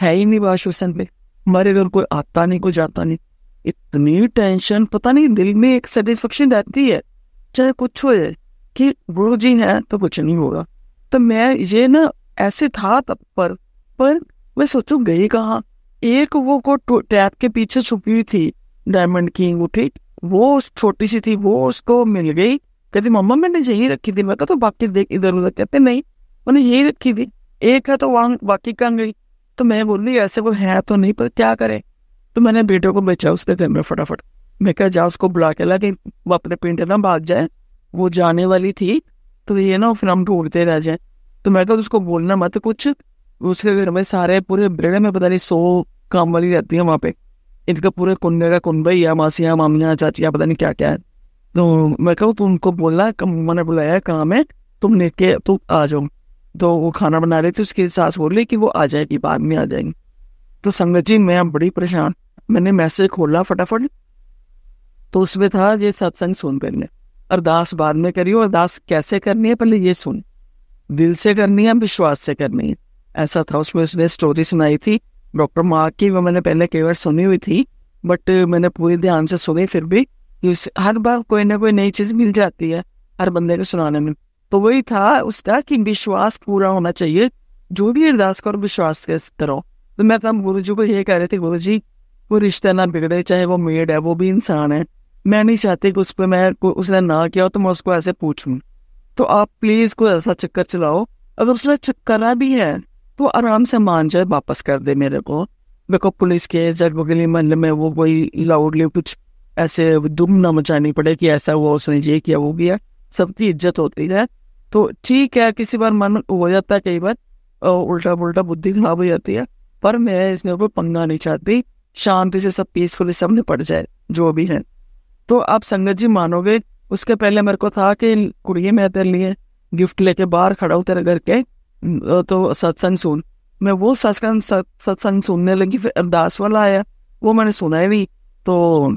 है ही नहीं वॉश बेसिन पे। हमारे घर कोई आता नहीं, कोई जाता नहीं। इतनी टेंशन, पता नहीं, दिल में एक सेटिस्फेक्शन रहती है चाहे कुछ हो जाए कि गुरु जी हैं तो कुछ नहीं होगा। तो मैं ये ना ऐसे था तब पर मैं सोचू गई कहाँ। एक वो को टैप के पीछे छुपी हुई थी डायमंड की अंगूठी, वो छोटी सी थी, वो उसको मिल गई। कहती मम्मा मैंने यही रखी थी। मैं कहा तो बाकी देख इधर उधर। कहते नहीं, मैंने यही रखी थी, एक है तो वहां बाकी कहाँ गई। तो मैं बोल रही ऐसे वो है तो नहीं, पर क्या करे। तो मैंने बेटे को बेचा उसके घर में फटाफट। मैं क्या जा उसको बुला के ला कि वो अपने पिंड ना भाग जाए, वो जाने वाली थी, तो ये ना फिर हम ढूंढते रह जाए। तो मैं कहा उसको बोलना मत कुछ, उसके घर में सारे पूरे बेड़े में पता नहीं 100 काम वाली रहती है वहाँ पे, इनका पूरे कुंबे का कुंबा ही है, मासियाँ मामियाँ चाचियाँ पता नहीं क्या क्या है। तो मैं कहूँ तुम उनको बोलना मैंने बुलाया काम है, तुम लेके तुम आ जाओ। तो वो खाना बना रही थी, उसकी सास बोल रही कि वो आ जाएगी, बाद में आ जाएंगी। तो संगत जी मैं बड़ी परेशान, मैंने मैसेज खोला फटाफट, तो उसमें था ये सत्संग सुन करने, अरदास बाद में करियो, अरदास कैसे करनी है पहले ये सुन, दिल से करनी है विश्वास से करनी है, ऐसा था उसमें। उसने स्टोरी सुनाई थी डॉक्टर मार्क की, वो मैंने पहले कई बार सुनी हुई थी, बट मैंने पूरी ध्यान से सुनी। फिर भी हर बार कोई ना कोई नई चीज मिल जाती है हर बंदे को सुनाने में। तो वही था उसका कि विश्वास पूरा होना चाहिए, जो भी अरदास करो विश्वास करो। तो मैं तब गुरु जी को ये कह रहे थे, गुरु जी वो रिश्ता ना बिगड़े, चाहे वो मेड है वो भी इंसान है, मैं नहीं चाहती कि उस पर मैं उसने ना किया तो मैं उसको ऐसे पूछूं। तो आप प्लीज कोई ऐसा चक्कर चलाओ, अगर उसने करा भी है तो आराम से मान जाए, वापस कर दे मेरे को पुलिस के जगह महल में वो कोई लाउडली कुछ ऐसे दुम ना मचानी पड़े कि ऐसा हुआ, उसने ये किया वो किया। सबकी इज्जत होती है तो ठीक है, किसी बार मन हो जाता है, कई बार उल्टा पुल्टा बुद्धि खराब हो जाती है, पर मैं इसमें कोई पंगा नहीं चाहती, शांति से सब पीसफुली सब निपट जाए जो भी है। तो आप संगत जी मानोगे, उसके पहले मेरे को था कि कुड़िए मैं तेरे लिए गिफ्ट लेके बाहर खड़ा हूँ तेरे घर के, तो सत्संग सुन। मैं वो सत्संग सुनने लगी, फिर अरदास वाला आया, वो मैंने सुना ही नहीं, तो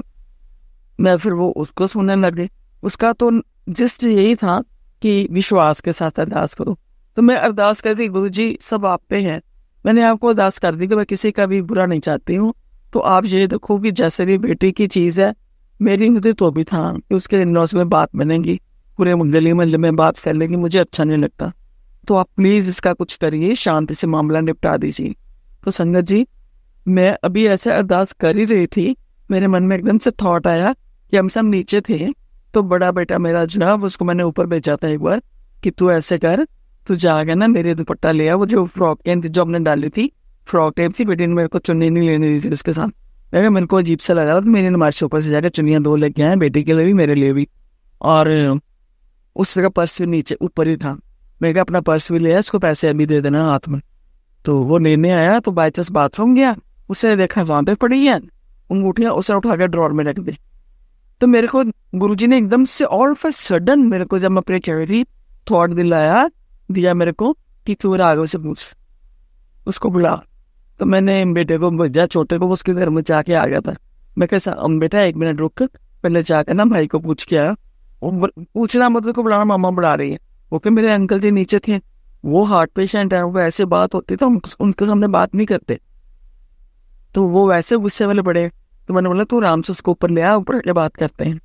मैं फिर वो उसको सुनने लगे। उसका तो जिस्ट यही था कि विश्वास के साथ अरदास करो। तो मैं अरदास करती, गुरु जी सब आप पे हैं, मैंने आपको अरदास कर दी कि मैं किसी का भी बुरा नहीं चाहती हूँ, तो आप ये देखो कि जैसे भी बेटी की चीज़ है, मेरी मुझे तो भी था कि उसके इन-लॉज में बात बनेगी, पूरे गली महल्ले में बात फैलेगी, मुझे अच्छा नहीं लगता, तो आप प्लीज़ इसका कुछ करिए, शांति से मामला निपटा दीजिए। तो संगत जी मैं अभी ऐसे अरदास कर ही रही थी मेरे मन में एकदम से थॉट आया कि हम सब नीचे थे, तो बड़ा बेटा मेरा जनाब, उसको मैंने ऊपर भेजा था एक बार कि तू ऐसे कर, तू जाकर ना मेरे दुपट्टा ले आ, वो जो फ्रॉक टाइप जो हमने डाली थी, फ्रॉक टाइप थी, बेटी ने मेरे को चुन्नी नहीं लेने दी थी उसके साथ। मैं मेरे को अजीब सा लगा था, तो मेरी नमाज से ऊपर से जाकर चुन्नियाँ 2 लेके आए, बेटी के लिए भी मेरे लिए भी। और उस का पर्स भी नीचे ऊपर ही था। मैं कहा अपना पर्स भी ले आया, उसको पैसे अभी दे देना हाथ में। तो वो लेने आया, तो बाई चांस बाथरूम गया, उसने देखा वहां पे पड़ी है अंगूठियां, उसने उठाकर ड्रॉर में रख दी। तो मेरे को गुरुजी ने एकदम से ऑल ऑफ अ सडन मेरे को, जब मैं अपनी क्लैरिटी थॉट दिया मेरे को कि तू आगे से पूछ, उसको बुला। तो मैंने बेटे को भेजा, छोटे को, उसके घर में जाके आ गया था। मैं कैसा बेटा 1 मिनट रुक, पहले जाकर ना भाई को पूछ के आया। पूछना मतलब को बुलाना, मामा बुला रही है। ओके, मेरे अंकल जी नीचे थे, वो हार्ट पेशेंट है, वो ऐसे बात होती तो उनके सामने बात नहीं करते, तो वो वैसे गुस्से वाले पड़े। तो मैंने बोला तू आराम से उसको ऊपर ले आ, ऊपर के बात करते हैं।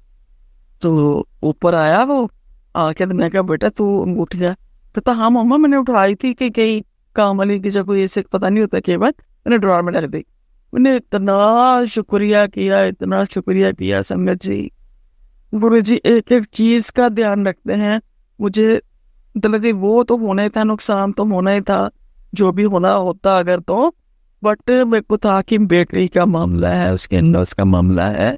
तो ऊपर आया वो आके, तो मैं कहा बेटा तू उठ जा। कहता हाँ मामा मैंने उठाई थी कि कहीं काम वाली की, जब कोई ऐसे पता नहीं होता, के बाद मैंने ड्रॉर में रख दी। मैंने इतना शुक्रिया किया संगत जी। गुरु जी एक एक चीज का ध्यान रखते हैं। मुझे मतलब कि वो तो होना ही था, नुकसान तो होना ही था, जो भी होना होता अगर तो, बट मेरे को था कि बेकरी का मामला है, उसके अंदर उसका मामला है,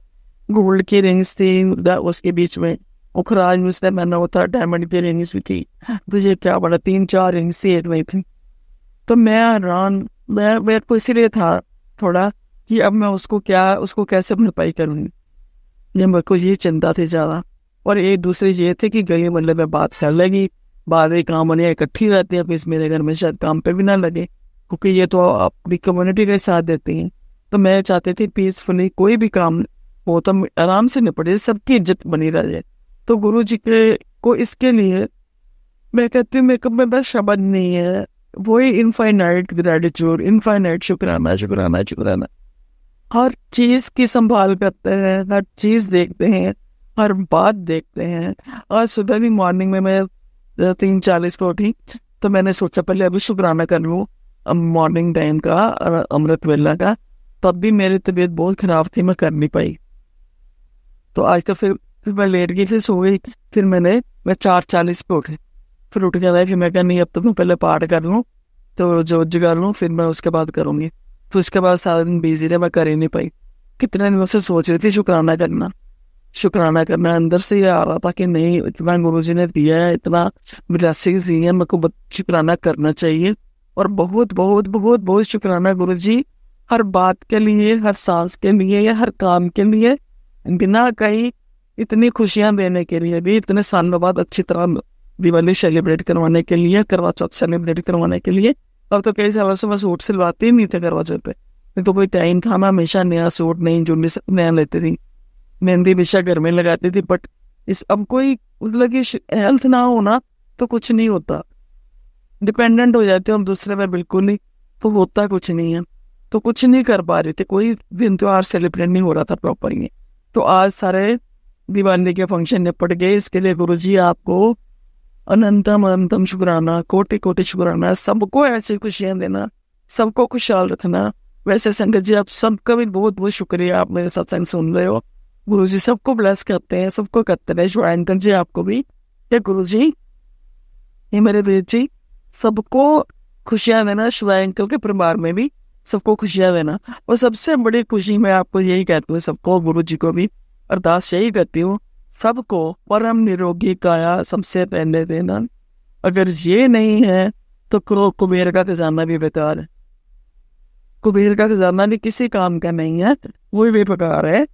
गोल्ड की रिंग्स थी उसके बीच में, उखराज उसने पहना हुआ था, डायमंड की रिंग्स भी थी, तो ये क्या बड़ा 3-4 रिंग्स एक में थी। तो मैं हैरान, मेरे को इसीलिए था थोड़ा कि अब मैं उसको कैसे भरपाई करूँगी, ये मेरे को ये चिंता थी ज़्यादा। और एक दूसरी ये थे कि गली मतलब में बात चल लगी, बाद में काम होने इकट्ठी रहती है, फिर मेरे घर में शायद काम पे भी ना लगे, क्योंकि ये तो अपनी कम्युनिटी के साथ देती हैं। तो मैं चाहती थी पीसफुली कोई भी काम हो तो आराम से निपटे, सबकी इज्जत बनी रहे। तो गुरु जी के को इसके लिए मैं कहती हूँ, मेरे को में बस शब्द नहीं है, वही इनफाइनाइट ग्रेटिट्यूड, इनफाइनाइट शुक्राना। हर चीज की संभाल करते हैं, हर चीज देखते हैं, हर बात देखते हैं। और सुबह भी मॉर्निंग में मैं 3:40 को उठी, तो मैंने सोचा पहले अभी शुक्राना कर लूँ मॉर्निंग टाइम का, अमृत वेला का। तब भी मेरी तबीयत बहुत खराब थी, मैं कर नहीं पाई। तो आज तो फिर मैं लेट गई, फिर सो गई। फिर मैं 4:40 पे उठी, फिर उठ गया। फिर मैं कहा नहीं अब तो मैं पहले पाठ कर लूँ, तो जो कर लूँ, फिर मैं उसके बाद करूँगी। तो उसके बाद सारा दिन बिजी रहे, मैं कर ही नहीं पाई। कितने दिनों से सोच रही थी शुक्राना करना, अंदर से ये आ रहा था कि नहीं, इतना गुरुजी ने दिया है, इतना ब्लेसिंग्स दी है, मेरे को शुक्राना करना चाहिए। और बहुत बहुत बहुत बहुत शुक्राना गुरुजी, हर बात के लिए, हर सांस के लिए, या हर काम के लिए, बिना कहीं इतनी खुशियां देने के लिए भी, इतने सालों बाद अच्छी तरह दिवाली सेलिब्रेट करवाने के लिए, करवा चौथ सेलिब्रेट करवाने के लिए। अब तो कई सालों से मैं सूट सिलवाती ही नहीं थे करवा चौथ पे, नहीं तो कोई टाइम था, मैं हमेशा नया सूट, नई जुल्ली नया लेती थी, मेहंदी हमेशा घर में लगाती थी। बट अब कोई मतलब कि हेल्थ ना होना तो कुछ नहीं होता, डिपेंडेंट हो जाते हो हम दूसरे पे बिल्कुल नहीं, तो होता कुछ नहीं है। तो कुछ नहीं कर पा रहे थे, कोई दिन त्योहार सेलिब्रेट नहीं हो रहा था प्रॉपरली। तो आज सारे दिवाली के फंक्शन निपट गए। इसके लिए गुरुजी आपको अनंतम शुक्राना, कोटि कोटि शुक्राना। सबको ऐसी खुशियां देना, सबको खुशहाल रखना। वैसे संगत जी आप सबका भी बहुत बहुत शुक्रिया, आप मेरे सत्संग सुन रहे हो। गुरुजी सबको ब्लेस करते हैं, सबको करते रहे। जो अंकल जी आपको भी, ये गुरुजी, ये मेरे वीर जी, सबको खुशियां देना। शिवाय अंकल के परिवार में भी सबको खुशियां देना। और सबसे बड़ी खुशी मैं आपको यही कहती हूँ, सबको, गुरु जी को भी अरदास यही करती हूँ, सबको परम निरोगी काया सबसे पहले देना। अगर ये नहीं है तो कुबेर का खजाना भी बेकार है। कुबेर का खजाना भी किसी काम का नहीं है, वो भी बेकार है।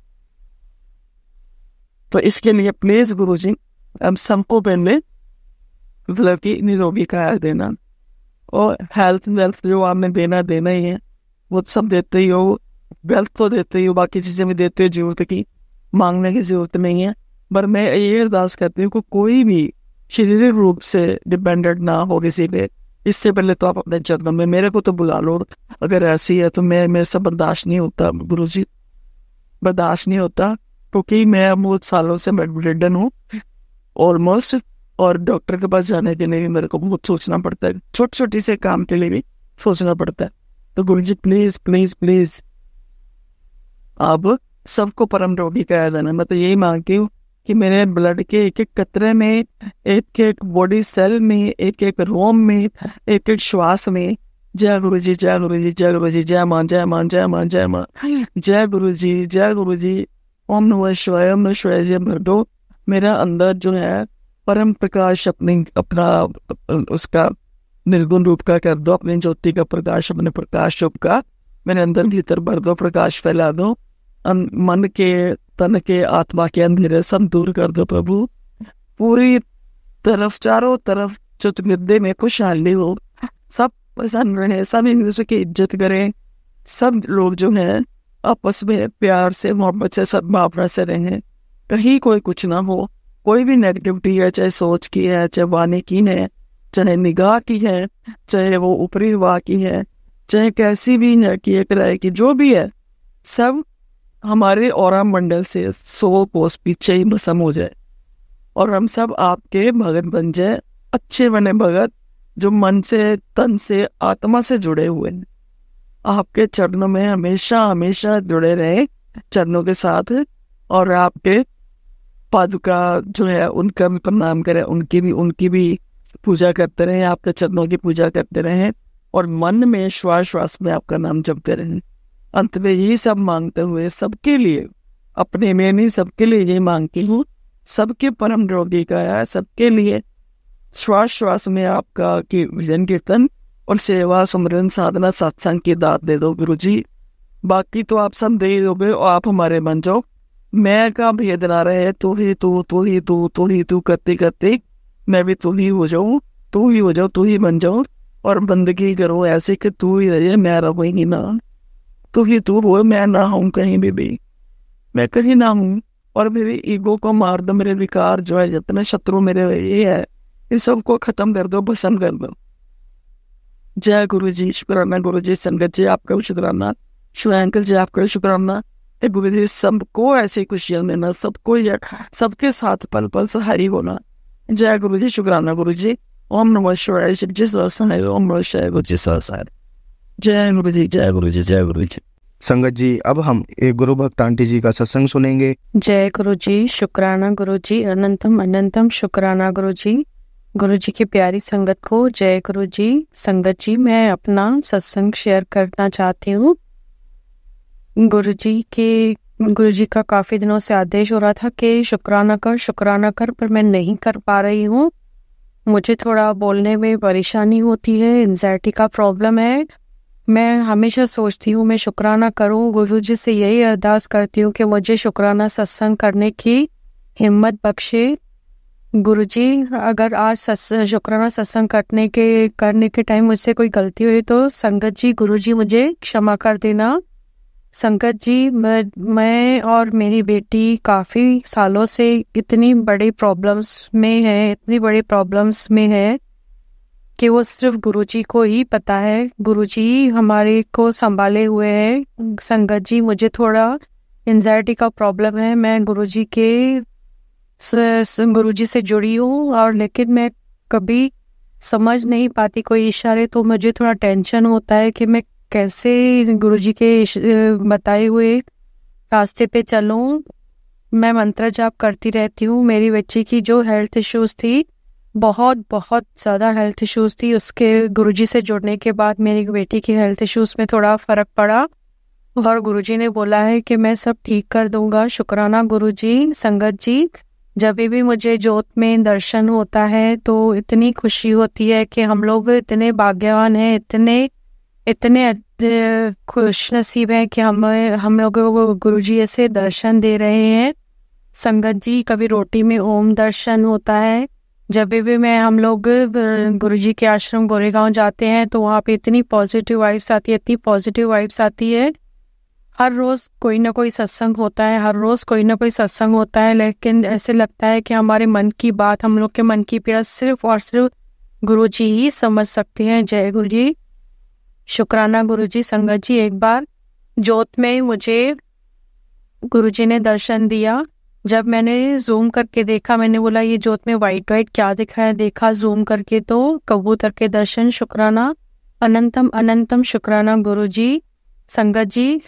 तो इसके लिए प्लीज गुरुजी हम सबको पहले मतलब कि निरोगी काया देना। और हेल्थ वेल्थ जो आपने देना ही है, वो सब देते ही हो। वेल्थ तो देते ही हो, बाकी चीजें भी देते हो, जरूरत की मांगने की जरूरत नहीं है। पर मैं ये अरदास करती हूँ कि कोई भी शारीरिक रूप से डिपेंडेंट ना हो किसी पे। इससे पहले तो आप अपने जन्म में मेरे को तो बुला लो, अगर ऐसी है तो मेरे से बर्दाश्त नहीं होता गुरुजी, बर्दाश्त नहीं होता। क्योंकि मैं बहुत सालों से बेडरिडन हूँ ऑलमोस्ट, और डॉक्टर के पास जाने के लिए भी मेरे को बहुत सोचना पड़ता है, छोटी छोटी से काम के लिए भी सोचना पड़ता है। तो गुरुजी प्लीज प्लीज प्लीज आप सबको परम रोगी कहा जाना। मैं तो यही मांगती हूँ कि मेरे ब्लड के एक एक कतरे में, एक एक बॉडी सेल में, एक एक रोम में, एक एक श्वास में, जय गुरु जी, जय गुरु जी, जय गुरु जी, जय मां, जय मां, जय मां, जय मां, जय गुरु जी, जय गुरु जी। ओम नमः शिवाय, ओम नमः शिवाय जय भर दो। मेरा अंदर जो है परम प्रकाश अपना उसका निर्गुण रूप का कर दो, अपनी ज्योति का प्रकाश, अपने प्रकाश रूप का मेरे अंदर भीतर भर दो, प्रकाश फैला दो। मन के, तन के, आत्मा के अंधेरे सब दूर कर दो प्रभु। पूरी तरफ, चारों तरफ चतुर्विद्या में खुशहाली हो, सब प्रसन्न रहे, सब एक दूसरे की इज्जत करें, सब लोग जो है आपस में प्यार से, मोहब्बत से, सद्भावना से रहें। कहीं कोई कुछ ना हो, कोई भी नेगेटिविटी है, चाहे सोच की है, चाहे वाणी की है, चाहे निगाह की है, चाहे वो ऊपरी हवा की है, चाहे कैसी भी है कि एक राय की, जो भी है, सब हमारे ऑरा मंडल से 100 कोस पीछे ही भस्म हो जाए और हम सब आपके भगत बन जाए, अच्छे बने भगत, जो मन से, तन से, आत्मा से जुड़े हुए हैं। आपके चरणों में हमेशा हमेशा जुड़े रहे, चरणों के साथ, और आपके पादुका जो है उनका भी प्रणाम करें, उनकी भी पूजा करते रहें, आपके चरणों की पूजा करते रहें, और मन में, श्वास श्वास में आपका नाम जपते रहें। अंत में यही सब मांगते हुए सबके लिए, अपने में नहीं, सबके लिए ये मांगती हूँ, सबके परम रोगी का है, सबके लिए श्वास श्वास में आपका की भजन कीर्तन और सेवा, सुमरन, साधना, सत्संग की दात दे दो गुरु जी। बाकी तो आप सब दे दोगे और आप हमारे बन जाओ। मैं का भेद ना रहे, तू ही तू, तू ही तू, तू ही तू करते करते मैं भी तू ही हो जाऊं, तू ही हो जाओ, तू ही बन जाओ, और बंदगी करो ऐसे कि तू ही रहे, मैं रहूं ही ना। तू ही तू हो, मैं ना हूं कहीं भी, मैं कहीं ना हूं, और मेरे ईगो को मार दो, मेरे विकार जो है, जितने शत्रु मेरे ये है, इन सबको खत्म कर दो, भस्म कर दो। जय गुरु जी, शुक्राना गुरु जी, संगत जी आपका भी शुक्राना, शिवाय अंकल जी आपका भी शुक्राना। गुरु जी सबको ऐसी खुशियां देना, सबको, सबके साथ पल पल सहारी होना। जय गुरु जी, शुक्राना गुरु जी। ओम नमः शिवाय, शिव जी सहसाय, ओम नमः शिवाय, गुरु जी सहसाय। जय गुरु जी, जय गुरु जी, जय गुरु जी। संगत जी, अब हम एक गुरु भक्त आंटी जी का सत्संग सुनेंगे। जय गुरु जी, शुक्राना गुरु जी, अनंतम अनंतम शुक्राना गुरु जी। गुरु जी की प्यारी संगत को जय गुरु जी। संगत जी, मैं अपना सत्संग शेयर करना चाहती हूँ। गुरु जी का काफी दिनों से आदेश हो रहा था कि शुक्राना कर, पर मैं नहीं कर पा रही हूँ। मुझे थोड़ा बोलने में परेशानी होती है, एंजाइटी का प्रॉब्लम है। मैं हमेशा सोचती हूँ मैं शुक्राना करूँ, गुरु जी से यही अरदास करती हूँ कि मुझे शुक्राना सत्संग करने की हिम्मत बख्शे। गुरु जी, अगर आज शुक्राना सत्संग करने के टाइम मुझसे कोई गलती हुई तो संगत जी, गुरु जी मुझे क्षमा कर देना। संगत जी, मैं और मेरी बेटी काफ़ी सालों से इतनी बड़ी प्रॉब्लम्स में है कि वो सिर्फ गुरुजी को ही पता है। गुरुजी हमारे को संभाले हुए हैं। संगत जी, मुझे थोड़ा एंजाइटी का प्रॉब्लम है। मैं गुरुजी से जुड़ी हूँ, और लेकिन मैं कभी समझ नहीं पाती कोई इशारे, तो मुझे थोड़ा टेंशन होता है कि मैं कैसे गुरुजी के बताए हुए रास्ते पे चलूँ। मैं मंत्र जाप करती रहती हूँ। मेरी बच्ची की जो हेल्थ इश्यूज थी, बहुत ज़्यादा हेल्थ इश्यूज थी, उसके गुरुजी से जुड़ने के बाद मेरी बेटी की हेल्थ इश्यूज में थोड़ा फ़र्क पड़ा, और गुरुजी ने बोला है कि मैं सब ठीक कर दूंगा। शुक्राना गुरुजी। संगत जी, जब भी मुझे ज्योत में दर्शन होता है तो इतनी खुशी होती है कि हम लोग इतने भाग्यवान हैं, इतने खुश नसीब हैं कि हम लोगों को गुरुजी ऐसे दर्शन दे रहे हैं। संगत जी, कभी रोटी में ओम दर्शन होता है। जब भी हम लोग गुरुजी के आश्रम गोरेगांव जाते हैं तो वहाँ पे इतनी पॉजिटिव वाइब्स आती है। हर रोज़ कोई ना कोई सत्संग होता है, लेकिन ऐसे लगता है कि हमारे मन की बात, हम लोग के मन की पीड़ा सिर्फ और सिर्फ गुरुजी ही समझ सकते हैं। जय गुरु जी, शुक्राना गुरुजी। संगत जी, एक बार ज्योत में मुझे गुरुजी ने दर्शन दिया। जब मैंने जूम करके देखा, मैंने बोला ये ज्योत में वाइट क्या दिखा है, देखा जूम करके तो कबूतर के दर्शन। शुक्राना, अनंतम अनंतम शुक्राना गुरुजी। संगत जी,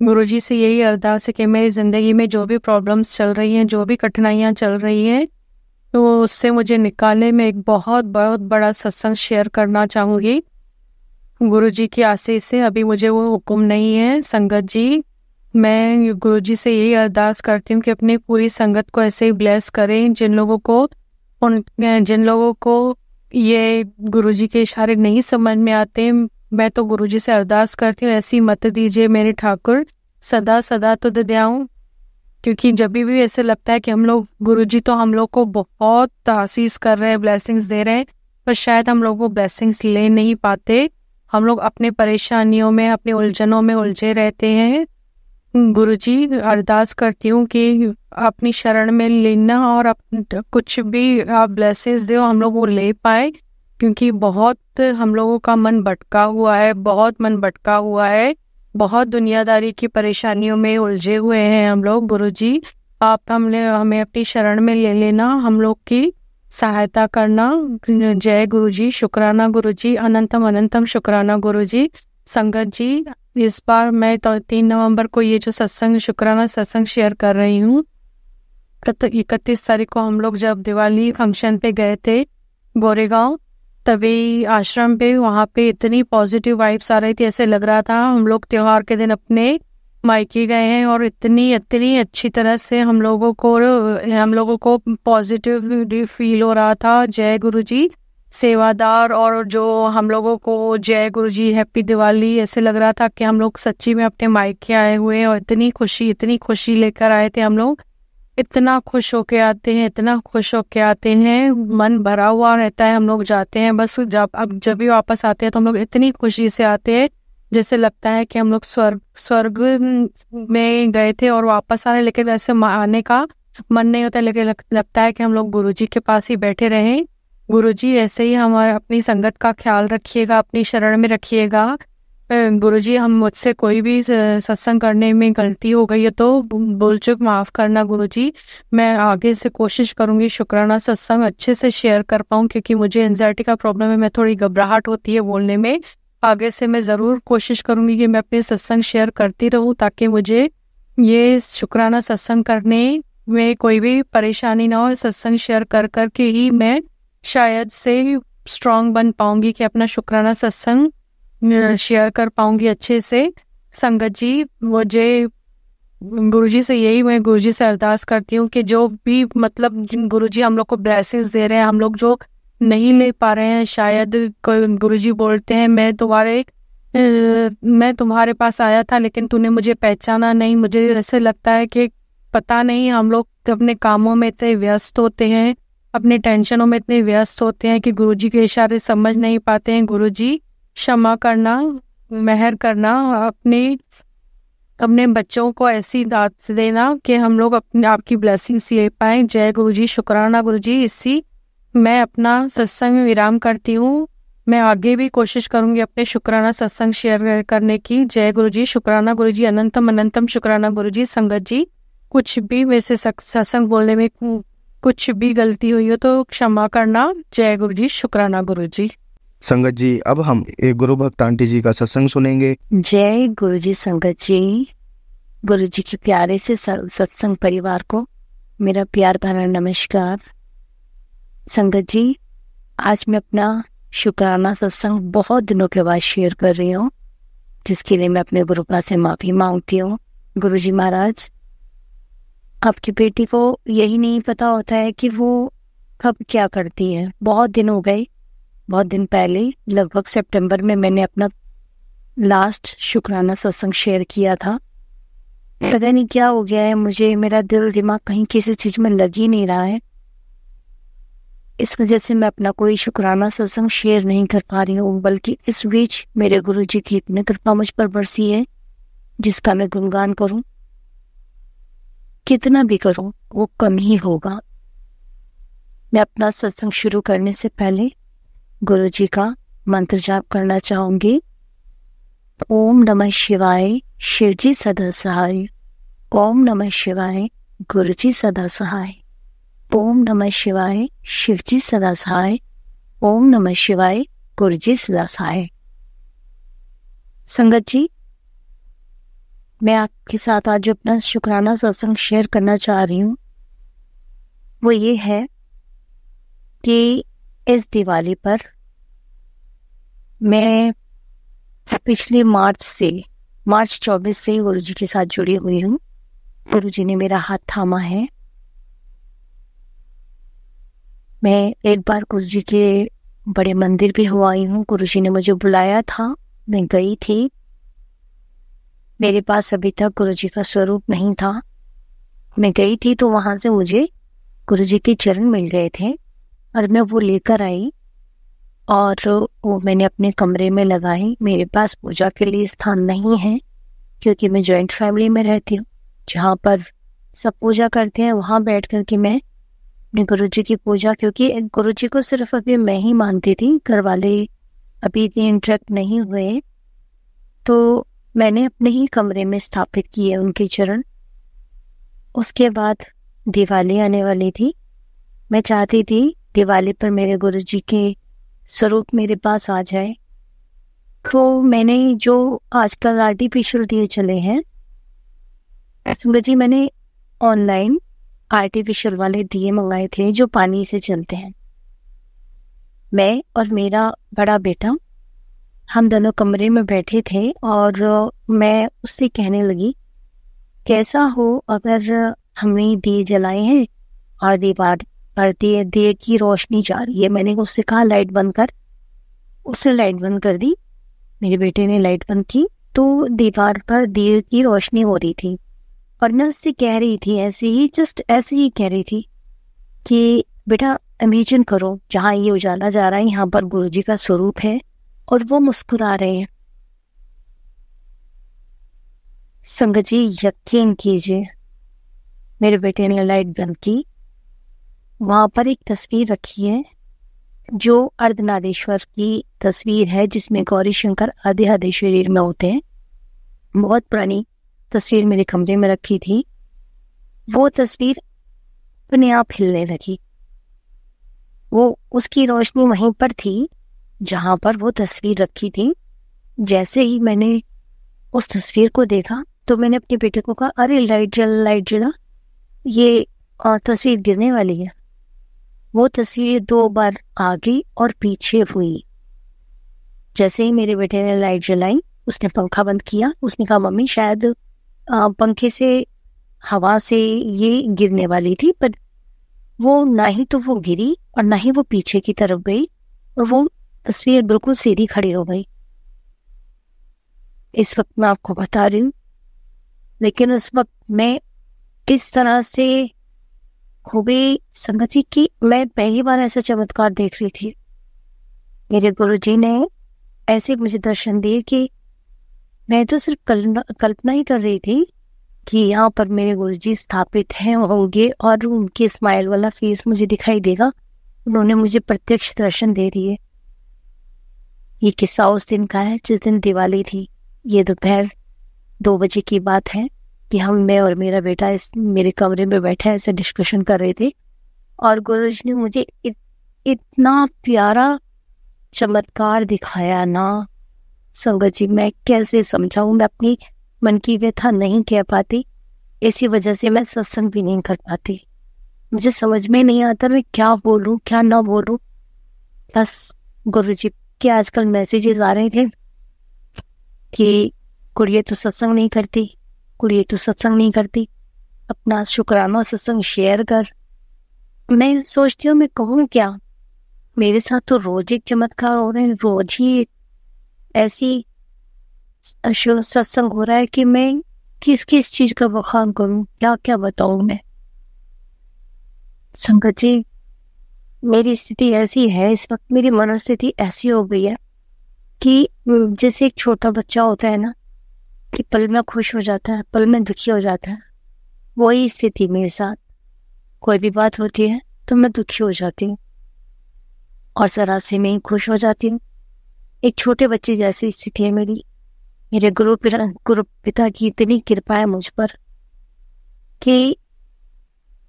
गुरुजी से यही अरदास है कि मेरी ज़िंदगी में जो भी प्रॉब्लम्स चल रही हैं, जो भी कठिनाइयाँ चल रही हैं, तो उससे मुझे निकालने में एक बहुत बहुत बड़ा सत्संग शेयर करना चाहूँगी। गुरुजी की आशीष से अभी मुझे वो हुक्म नहीं है। संगत जी, मैं गुरुजी से यही अरदास करती हूँ कि अपनी पूरी संगत को ऐसे ही ब्लेस करें। जिन लोगों को ये गुरुजी के इशारे नहीं समझ में आते, मैं तो गुरुजी से अरदास करती हूँ, ऐसी मत दीजिए मेरे ठाकुर, सदा सदा तो दयाऊं। क्योंकि जब भी ऐसे लगता है कि हम लोग गुरुजी तो हम लोग को बहुत आशीष कर रहे हैं, ब्लेसिंग्स दे रहे हैं, पर शायद हम लोग वो ब्लेसिंग्स ले नहीं पाते। हम लोग अपने परेशानियों में, अपने उलझनों में उलझे रहते हैं। गुरुजी, अरदास करती हूँ कि अपनी शरण में लेना और कुछ भी आप ब्लेसिंग्स दो, हम लोग वो ले पाए। क्योंकि बहुत हम लोगों का मन भटका हुआ है, बहुत मन भटका हुआ है, बहुत दुनियादारी की परेशानियों में उलझे हुए हैं हम लोग। गुरुजी, आप हमें अपनी शरण में ले लेना, हम लोग की सहायता करना। जय गुरुजी, शुक्राना गुरुजी, अनंतम अनंतम शुक्राना गुरुजी। संगत जी, इस बार मैं तो 3 नवंबर को ये जो सत्संग, शुक्राना सत्संग शेयर कर रही हूँ। 31 तारीख को हम लोग जब दिवाली फंक्शन पे गए थे गोरेगांव, तभी आश्रम पे, वहाँ पे इतनी पॉजिटिव वाइब्स आ रही थी, ऐसे लग रहा था हम लोग त्योहार के दिन अपने मायके गए हैं। और इतनी अच्छी तरह से हम लोगों को पॉजिटिव फील हो रहा था। जय गुरुजी, सेवादार, और जो हम लोगों को जय गुरुजी, हैप्पी दिवाली, ऐसे लग रहा था कि हम लोग सच्ची में अपने मायके आए हुए हैं। और इतनी खुशी लेकर आए थे हम लोग। इतना खुश होके आते हैं, इतना खुश होके आते हैं, मन भरा हुआ रहता है। हम लोग जाते हैं, बस जब भी वापस आते हैं तो हम लोग इतनी खुशी से आते हैं, जैसे लगता है कि हम लोग स्वर्ग में गए थे और वापस आने, लेकिन ऐसे आने का मन नहीं होता, लेकिन लगता है कि हम लोग गुरुजी के पास ही बैठे रहें। गुरुजी, ऐसे ही हमारे अपनी संगत का ख्याल रखिएगा, अपनी शरण में रखिएगा। गुरुजी, हम मुझसे कोई भी सत्संग करने में गलती हो गई है तो भूल चूक माफ़ करना गुरुजी। मैं आगे से कोशिश करूँगी शुक्राना सत्संग अच्छे से शेयर कर पाऊँ, क्योंकि मुझे एंजाइटी का प्रॉब्लम है, मैं थोड़ी घबराहट होती है बोलने में। आगे से मैं ज़रूर कोशिश करूँगी कि मैं अपने सत्संग शेयर करती रहूँ, ताकि मुझे ये शुक्राना सत्संग करने में कोई भी परेशानी ना हो। सत्संग शेयर कर के ही मैं शायद से स्ट्रांग बन पाऊँगी कि अपना शुक्राना सत्संग शेयर कर पाऊंगी अच्छे से। संगत जी, मुझे गुरुजी से यही, मैं गुरुजी से अरदास करती हूँ कि जो भी मतलब गुरुजी हम लोग को ब्लेसिंग्स दे रहे हैं, हम लोग जो नहीं ले पा रहे हैं, शायद गुरुजी बोलते हैं मैं तुम्हारे पास आया था लेकिन तूने मुझे पहचाना नहीं। मुझे ऐसे लगता है कि पता नहीं, हम लोग अपने कामों में इतने व्यस्त होते हैं, अपने टेंशनों में इतने व्यस्त होते हैं कि गुरुजी के इशारे समझ नहीं पाते हैं। गुरुजी, क्षमा करना, मेहर करना, अपने बच्चों को ऐसी दात देना कि हम लोग अपने आपकी ब्लेसिंग्स ले पाएं। जय गुरुजी, शुक्राना गुरुजी। इसी मैं अपना सत्संग में विराम करती हूँ। मैं आगे भी कोशिश करूंगी अपने शुक्राना सत्संग शेयर करने की। जय गुरुजी, शुक्राना गुरुजी, अनंतम अनंतम शुक्राना गुरुजी। संगत जी, कुछ भी वैसे सत्संग बोलने में कुछ भी गलती हुई हो तो क्षमा करना। जय गुरुजी, शुक्राना गुरुजी। संगत जी, अब हम एक गुरु भक्त आंटी जी का सत्संग सुनेंगे। जय गुरुजी। संगत जी, गुरुजी के प्यारे से सत्संग परिवार को मेरा प्यार भरा नमस्कार। संगत जी, आज मैं अपना शुक्राना सत्संग बहुत दिनों के बाद शेयर कर रही हूँ, जिसके लिए मैं अपने गुरुपा से माफ़ी मांगती हूँ। गुरुजी महाराज, आपकी बेटी को यही नहीं पता होता है कि वो कब क्या करती है। बहुत दिन हो गए, बहुत दिन पहले लगभग सितंबर में मैंने अपना लास्ट शुक्राना सत्संग शेयर किया था। पता नहीं क्या हो गया है मुझे, मेरा दिल दिमाग कहीं किसी चीज़ में लग ही नहीं रहा है। इस वजह से मैं अपना कोई शुक्राना सत्संग शेयर नहीं कर पा रही हूँ, बल्कि इस बीच मेरे गुरुजी की इतनी कृपा मुझ पर बरसी है जिसका मैं गुणगान करूँ, कितना भी करूँ वो कम ही होगा। मैं अपना सत्संग शुरू करने से पहले गुरुजी का मंत्र जाप करना चाहूंगी। ओम नमः शिवाय, शिवजी सदा सहाय। ओम नमः शिवाय, गुरुजी सदा सहाय। ओम नमः शिवाय, शिवजी सदा सहाय। ओम नमः शिवाय, गुरुजी सदा सहाय। संगत जी, मैं आपके साथ आज जो अपना शुक्राना सत्संग शेयर करना चाह रही हूँ वो ये है कि इस दिवाली पर मैं पिछले मार्च 24 से गुरुजी के साथ जुड़ी हुई हूँ। गुरुजी ने मेरा हाथ थामा है। मैं एक बार गुरुजी के बड़े मंदिर भी हो आई हूँ। गुरुजी ने मुझे बुलाया था, मैं गई थी। मेरे पास अभी तक गुरुजी का स्वरूप नहीं था। मैं गई थी तो वहां से मुझे गुरुजी के चरण मिल गए थे और मैं वो लेकर आई और वो मैंने अपने कमरे में लगाई। मेरे पास पूजा के लिए स्थान नहीं है क्योंकि मैं जॉइंट फैमिली में रहती हूँ, जहाँ पर सब पूजा करते हैं वहाँ बैठ कर के मैं अपने गुरुजी की पूजा, क्योंकि गुरुजी को सिर्फ अभी मैं ही मानती थी, घर वाले अभी इतने इंटरेक्ट नहीं हुए, तो मैंने अपने ही कमरे में स्थापित किए उनके चरण। उसके बाद दिवाली आने वाली थी। मैं चाहती थी दिवाली पर मेरे गुरुजी के स्वरूप मेरे पास आ जाए। तो मैंने जो आजकल आर्टिफिशियल दिए चले हैं, जी मैंने ऑनलाइन आर्टिफिशियल वाले दिए मंगाए थे जो पानी से चलते हैं। मैं और मेरा बड़ा बेटा हम दोनों कमरे में बैठे थे और मैं उससे कहने लगी कैसा हो अगर हमने दिए जलाए हैं और दीवार पर दिए की रोशनी जा रही है। मैंने उससे कहा लाइट बंद कर, उसने लाइट बंद कर दी। मेरे बेटे ने लाइट बंद की तो दीवार पर दिए की रोशनी हो रही थी और मैं उससे कह रही थी जस्ट ऐसे ही कह रही थी कि बेटा इमेजिन करो जहाँ ये उजाला जा रहा है यहाँ पर गुरुजी का स्वरूप है और वो मुस्कुरा रहे हैं। संगत जी यकीन कीजिए, मेरे बेटे ने लाइट बंद की। वहां पर एक तस्वीर रखी है जो अर्धनादेश्वर की तस्वीर है, जिसमें गौरी शंकर आधे आधे शरीर में होते हैं। बहुत पुरानी तस्वीर मेरे कमरे में रखी थी। वो तस्वीर अपने आप हिलने लगी। वो उसकी रोशनी वहीं पर थी जहां पर वो तस्वीर रखी थी। जैसे ही मैंने उस तस्वीर को देखा तो मैंने अपने बेटे को कहा अरे लाइट जला, ये तस्वीर गिरने वाली है। वो तस्वीर 2 बार आगे और पीछे हुई। जैसे ही मेरे बेटे ने लाइट जलाई उसने पंखा बंद किया। उसने कहा मम्मी शायद पंखे से हवा से ये गिरने वाली थी, पर वो ना ही तो वो गिरी और ना ही वो पीछे की तरफ गई और वो तस्वीर बिल्कुल सीधी खड़ी हो गई। इस वक्त मैं आपको बता रही हूँ, लेकिन उस वक्त मैं इस तरह से हो गई संगत जी कि मैं पहली बार ऐसा चमत्कार देख रही थी। मेरे गुरुजी ने ऐसे मुझे दर्शन दिए कि मैं तो सिर्फ कल्पना ही कर रही थी कि यहाँ पर मेरे गुरुजी स्थापित हैं होंगे और उनके स्माइल वाला फेस मुझे दिखाई देगा। उन्होंने मुझे प्रत्यक्ष दर्शन दे दिए। ये किस्सा उस दिन का है जिस दिन दिवाली थी। ये दोपहर 2 बजे की बात है कि मैं और मेरा बेटा मेरे कमरे में बैठे ऐसे डिस्कशन कर रहे थे और गुरुजी ने मुझे इतना प्यारा चमत्कार दिखाया ना संगत जी, मैं कैसे समझाऊं। मैं अपनी मन की व्यथा नहीं कह पाती, इसी वजह से मैं सत्संग भी नहीं कर पाती। मुझे समझ में नहीं आता मैं क्या बोलूं क्या ना बोलूं। बस गुरुजी के आजकल मैसेजेस आ रहे थे कि कुड़िए तो सत्संग नहीं करती, कुड़िए तो सत्संग नहीं करती, अपना शुक्राना सत्संग शेयर कर। मैं सोचती हूँ मैं कहूँ क्या, मेरे साथ तो रोज एक चमत्कार हो रहे हैं, रोज ही ऐसी सत्संग हो रहा है कि मैं किस किस चीज का बखान करूं, क्या क्या बताऊं मैं। संगत जी मेरी स्थिति ऐसी है, इस वक्त मेरी मनोस्थिति ऐसी हो गई है कि जैसे एक छोटा बच्चा होता है ना कि पल में खुश हो जाता है पल में दुखी हो जाता है, वही स्थिति मेरे साथ। कोई भी बात होती है तो मैं दुखी हो जाती हूँ और जरा से मैं खुश हो जाती हूँ। एक छोटे बच्चे जैसी स्थिति है मेरी। मेरे गुरु पिता की इतनी कृपा है मुझ पर कि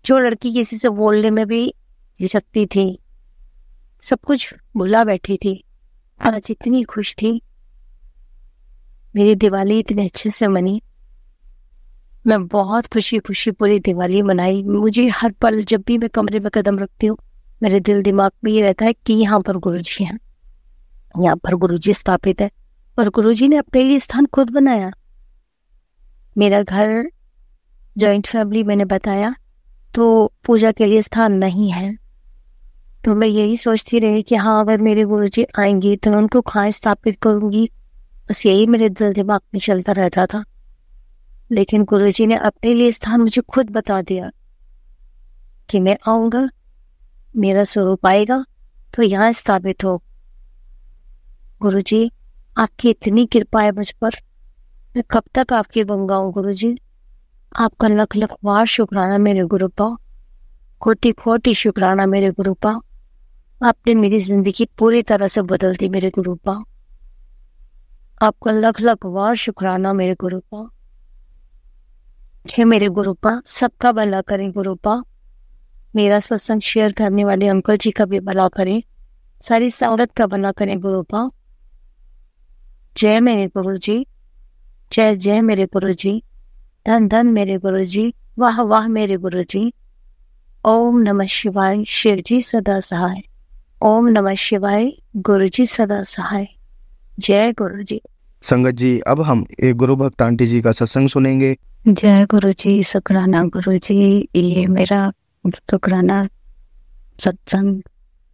जो लड़की किसी से बोलने में भी झिझकती थी, सब कुछ भुला बैठी थी, आज इतनी खुश थी। मेरी दिवाली इतने अच्छे से मनी। मैं बहुत खुशी खुशी पूरी दिवाली मनाई। मुझे हर पल जब भी मैं कमरे में कदम रखती हूँ, मेरे दिल दिमाग में ये रहता है कि यहाँ पर गुरुजी हैं, यहाँ पर गुरुजी स्थापित है। और गुरुजी ने अपने लिए स्थान खुद बनाया। मेरा घर जॉइंट फैमिली मैंने बताया, तो पूजा के लिए स्थान नहीं है। तो मैं यही सोचती रही कि हाँ, अगर मेरे गुरुजी आएंगी तो मैं उनको कहाँ स्थापित करूंगी। बस यही मेरे दिल दिमाग में चलता रहता था। लेकिन गुरुजी ने अपने लिए स्थान मुझे खुद बता दिया कि मैं आऊंगा, मेरा स्वरूप आएगा तो यहाँ स्थापित हो। गुरुजी, आपकी इतनी कृपा है मुझ पर, मैं कब तक आपकी गुण गाऊं। गुरुजी, आपका लख लख बार शुक्राना मेरे गुरुपा, कोटि कोटि शुक्राना मेरे गुरुपा। आपने मेरी जिंदगी पूरी तरह से बदल दी मेरे गुरुपा। आपका लख लख बार शुक्राना मेरे गुरुपा। हे मेरे गुरुपा, सबका भला करें गुरुपा। मेरा सत्संग शेयर करने वाले अंकल जी का भी भला करें, सारी संगत का भला करें गुरुपा। जय मेरे गुरुजी, जय जय मेरे गुरुजी, धन धन मेरे गुरुजी, वाह वाह मेरे गुरुजी। ओम नमः शिवाय, शिव जी सदा सहाय। ओम नमः शिवाय, गुरुजी सदा सहाय। जय गुरुजी। संगत जी, अब हम एक गुरु भक्त आंटी जी का सत्संग सुनेंगे। जय गुरुजी, शुक्राना गुरुजी। ये मेरा शुक्राना सत्संग,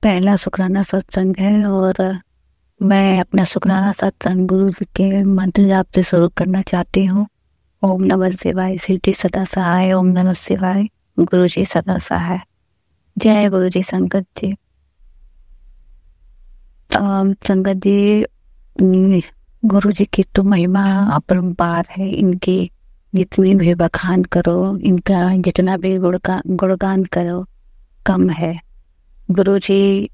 पहला शुक्राना सत्संग है और मैं अपना शुक्राना सत्संग गुरु जी के मंत्र जाप से शुरू करना चाहती हूँ। ओम नमः शिवाय, शिव जी सदा सहाय। ओम नमः शिवाय, गुरुजी सदा सहाय। जय गुरुजी। संगत जी, संगत जी, गुरुजी की तो महिमा अपरंपार है। इनकी जितनी भी बखान करो, इनका जितना भी गुणगान करो कम है। गुरुजी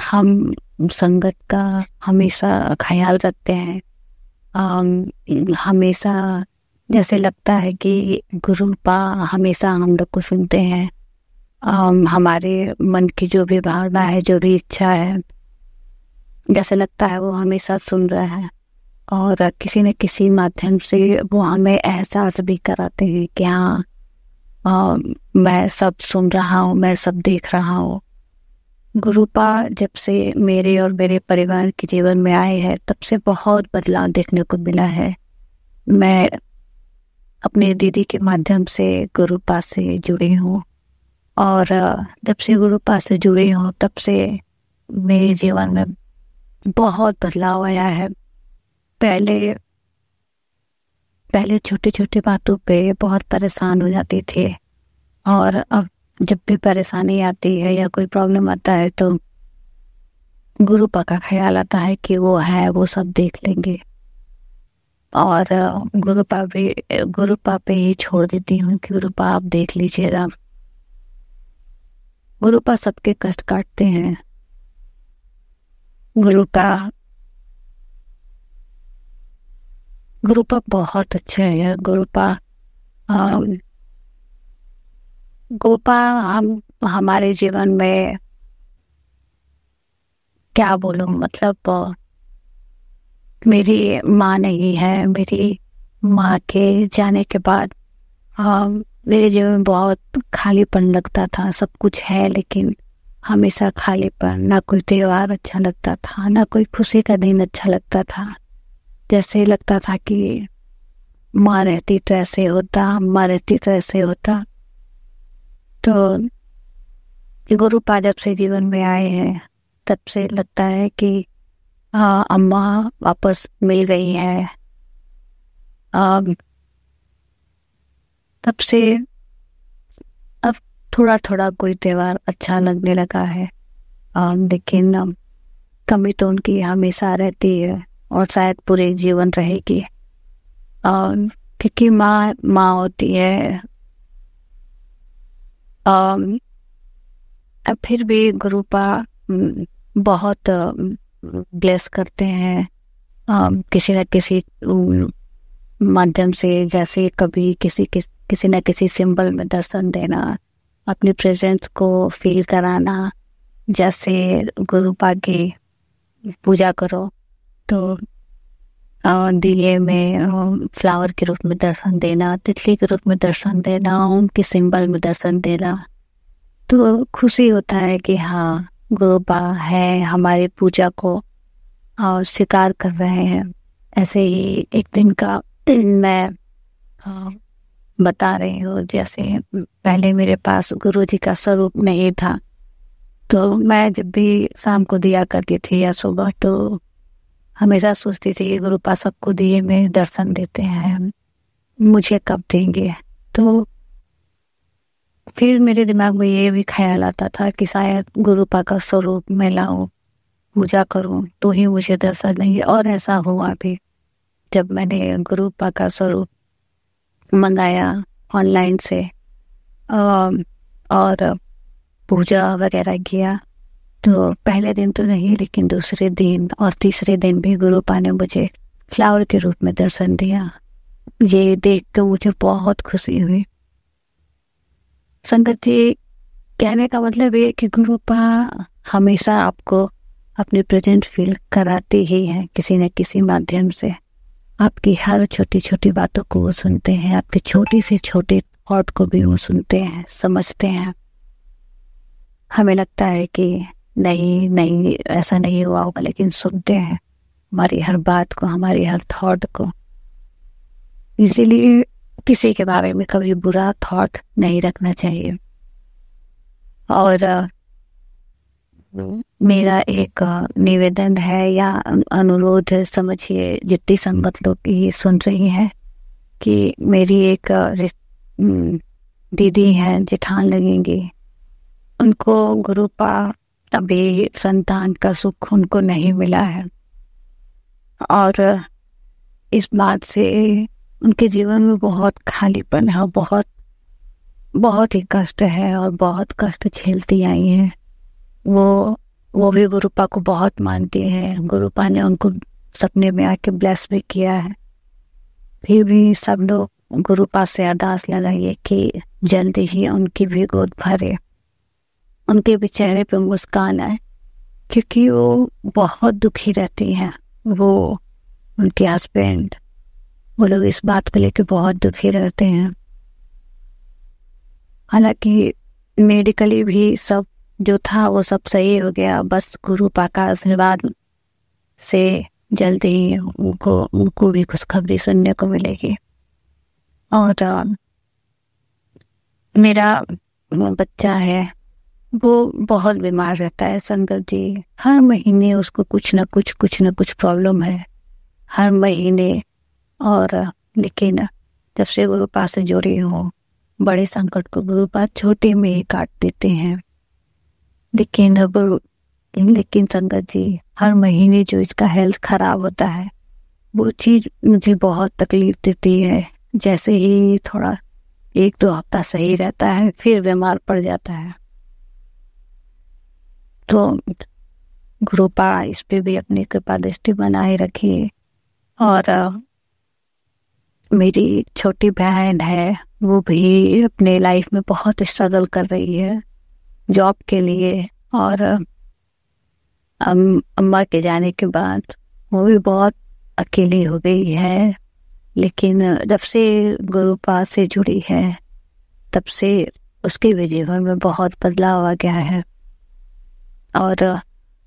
हम संगत का हमेशा ख्याल रखते हैं। हमेशा जैसे लगता है कि गुरुपा हमेशा हम लोग को सुनते हैं। हमारे मन की जो भी भावना है, जो भी इच्छा है, जैसे लगता है वो हमेशा सुन रहा है और किसी न किसी माध्यम से वो हमें एहसास भी कराते हैं कि हाँ, मैं सब सुन रहा हूँ, मैं सब देख रहा हूँ। गुरुपा जब से मेरे और मेरे परिवार के जीवन में आए हैं, तब से बहुत बदलाव देखने को मिला है। मैं अपने दीदी के माध्यम से गुरुपा से जुड़ी हूँ और जब से गुरुपा से जुड़ी हूँ तब से मेरे जीवन में बहुत बदलाव आया है। पहले छोटी छोटी बातों पे बहुत परेशान हो जाती थी और अब जब भी परेशानी आती है या कोई प्रॉब्लम आता है तो गुरुपा का ख्याल आता है कि वो है, वो सब देख लेंगे और गुरुपा पे ही छोड़ देती हूँ कि गुरुपा आप देख लीजिएगा। गुरुपा सबके कष्ट काटते हैं। गुरुपा बहुत अच्छे हैं। गुरुपा हम हमारे जीवन में क्या बोलूं, मतलब मेरी माँ नहीं है। मेरी माँ के जाने के बाद मेरे जीवन में बहुत खालीपन लगता था। सब कुछ है लेकिन हमेशा खालीपन। ना कोई त्योहार अच्छा लगता था, ना कोई खुशी का दिन अच्छा लगता था। जैसे लगता था कि माँ रहती तो ऐसे होता, माँ रहती तो ऐसे होता। तो गुरुपा जब से जीवन में आए हैं तब से लगता है कि अम्मा वापस मिल गई है। तब से अब थोड़ा थोड़ा कोई त्योहार अच्छा लगने लगा है, लेकिन कमी तो उनकी हमेशा रहती है और शायद पूरे जीवन रहेगी, क्योंकि माँ होती है। अब फिर भी गुरुपा बहुत ब्लेस करते हैं किसी न किसी माध्यम से। जैसे कभी किसी न किसी सिंबल में दर्शन देना, अपनी प्रेजेंस को फील कराना। जैसे गुरुपा की पूजा करो तो दिए में फ्लावर के रूप में दर्शन देना, तितली के रूप में दर्शन देना, ओम के सिंबल में दर्शन देना, तो खुशी होता है कि हाँ गुरुपा है, हमारी पूजा को स्वीकार कर रहे हैं। ऐसे ही एक दिन का मैं बता रही हूँ, जैसे पहले मेरे पास गुरुजी का स्वरूप नहीं था, तो मैं जब भी शाम को दिया करती थी या सुबह, तो हमेशा सोचती थी कि गुरुपा सबको दिए में दर्शन देते हैं, मुझे कब देंगे। तो फिर मेरे दिमाग में ये भी ख्याल आता था कि शायद गुरुपा का स्वरूप मैं लाऊं, पूजा करूं, तो ही मुझे दर्शन देंगे। और ऐसा हुआ भी, जब मैंने गुरुपा का स्वरूप मंगाया ऑनलाइन से और पूजा वगैरह किया, तो पहले दिन तो नहीं, लेकिन दूसरे दिन और तीसरे दिन भी गुरुपा ने मुझे फ्लावर के रूप में दर्शन दिया। ये देख कर मुझे बहुत खुशी हुई। संगत जी, कहने का मतलब ये कि गुरुपा हमेशा आपको अपनी प्रेजेंट फील कराती ही है, किसी न किसी माध्यम से। आपकी हर छोटी छोटी बातों को वो सुनते हैं, आपके छोटे से छोटे थॉट को भी वो सुनते हैं, समझते हैं। हमें लगता है कि नहीं नहीं ऐसा नहीं हुआ होगा, लेकिन सुनते हैं हमारी हर बात को, हमारी हर थॉट को। इसीलिए किसी के बारे में कभी बुरा थॉट नहीं रखना चाहिए। और मेरा एक निवेदन है या अनुरोध है, समझिए जितनी संगत लोग ये सुन रही हैं, कि मेरी एक दीदी हैं, जेठान लगेंगी, उनको गुरुपा अभी संतान का सुख उनको नहीं मिला है, और इस बात से उनके जीवन में बहुत खालीपन है, बहुत ही कष्ट है और बहुत कष्ट झेलती आई हैं। वो भी गुरुपा को बहुत मानती है। गुरुपा ने उनको सपने में आके ब्लेस भी किया है। फिर भी सब लोग गुरुपा से अरदास लगाइए कि जल्दी ही उनकी भी गोद भरे, उनके भी चेहरे पे मुस्कान आए, क्योंकि वो बहुत दुखी रहती हैं। वो उनके हस्बैंड, वो लोग इस बात को लेकर बहुत दुखी रहते हैं। हालांकि मेडिकली भी सब जो था वो सब सही हो गया, बस गुरुपा का आशीर्वाद से जल्दी ही उनको भी खुशखबरी सुनने को मिलेगी। और मेरा बच्चा है, वो बहुत बीमार रहता है संगत जी। हर महीने उसको कुछ न कुछ प्रॉब्लम है, हर महीने। और लेकिन जब से गुरुपा से जुड़ी हूँ, बड़े संकट को गुरुपा छोटे में ही काट देते हैं। लेकिन संगत जी, हर महीने जो इसका हेल्थ खराब होता है, वो चीज मुझे बहुत तकलीफ देती है। जैसे ही थोड़ा 1-2 हफ्ता सही रहता है, फिर बीमार पड़ जाता है। तो गुरुपा इस पे भी अपनी कृपा दृष्टि बनाए रखिए। और मेरी छोटी बहन है, वो भी अपने लाइफ में बहुत स्ट्रगल कर रही है जॉब के लिए। और अम्मा के जाने के बाद वो भी बहुत अकेली हो गई है। लेकिन जब से गुरुपा से जुड़ी है, तब से उसके भी जीवन में बहुत बदलाव आ गया है। और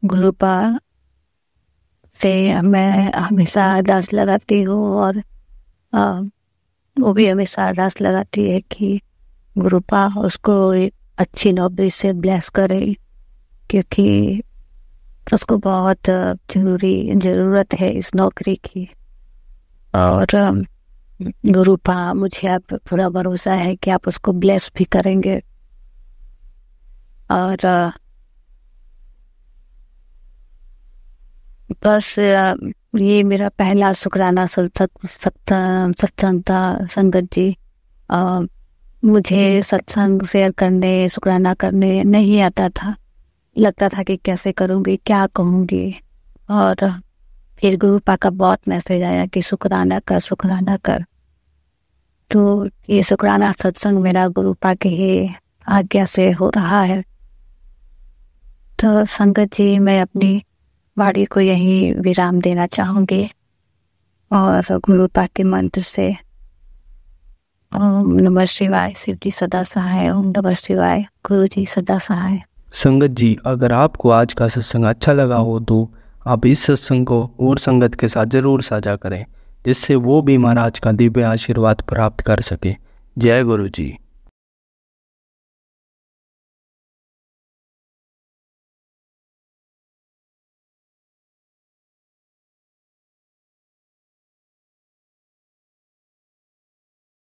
गुरुपा से मैं हमेशा अरदास लगाती हूँ, और वो भी हमेशा अरदास लगाती है कि गुरुपा उसको एक अच्छी नौकरी से ब्लेस करे, क्योंकि उसको बहुत ज़रूरत है इस नौकरी की। और गुरुपा, मुझे आप पूरा भरोसा है कि आप उसको ब्लेस भी करेंगे। और बस ये मेरा पहला शुक्राना सत्संग था संगत जी। मुझे सत्संग शेयर करने, शुक्राना करने नहीं आता था। लगता था कि कैसे करूँगी, क्या कहूँगी। और फिर गुरुपा का बहुत मैसेज आया कि शुक्राना कर। तो ये शुक्राना सत्संग मेरा गुरुपा के ही आज्ञा से हो रहा है। तो संगत जी, मैं अपनी वाणी को यहीं विराम देना चाहूँगी। और गुरुता के मंत्र से ओम नमः शिवाय, शिव जी सदा सहाय। ओम नमः शिवाय, गुरु जी सदा सहाय। संगत जी, अगर आपको आज का सत्संग अच्छा लगा हो तो आप इस सत्संग को और संगत के साथ ज़रूर साझा करें, जिससे वो भी महाराज का दिव्य आशीर्वाद प्राप्त कर सके। जय गुरु जी।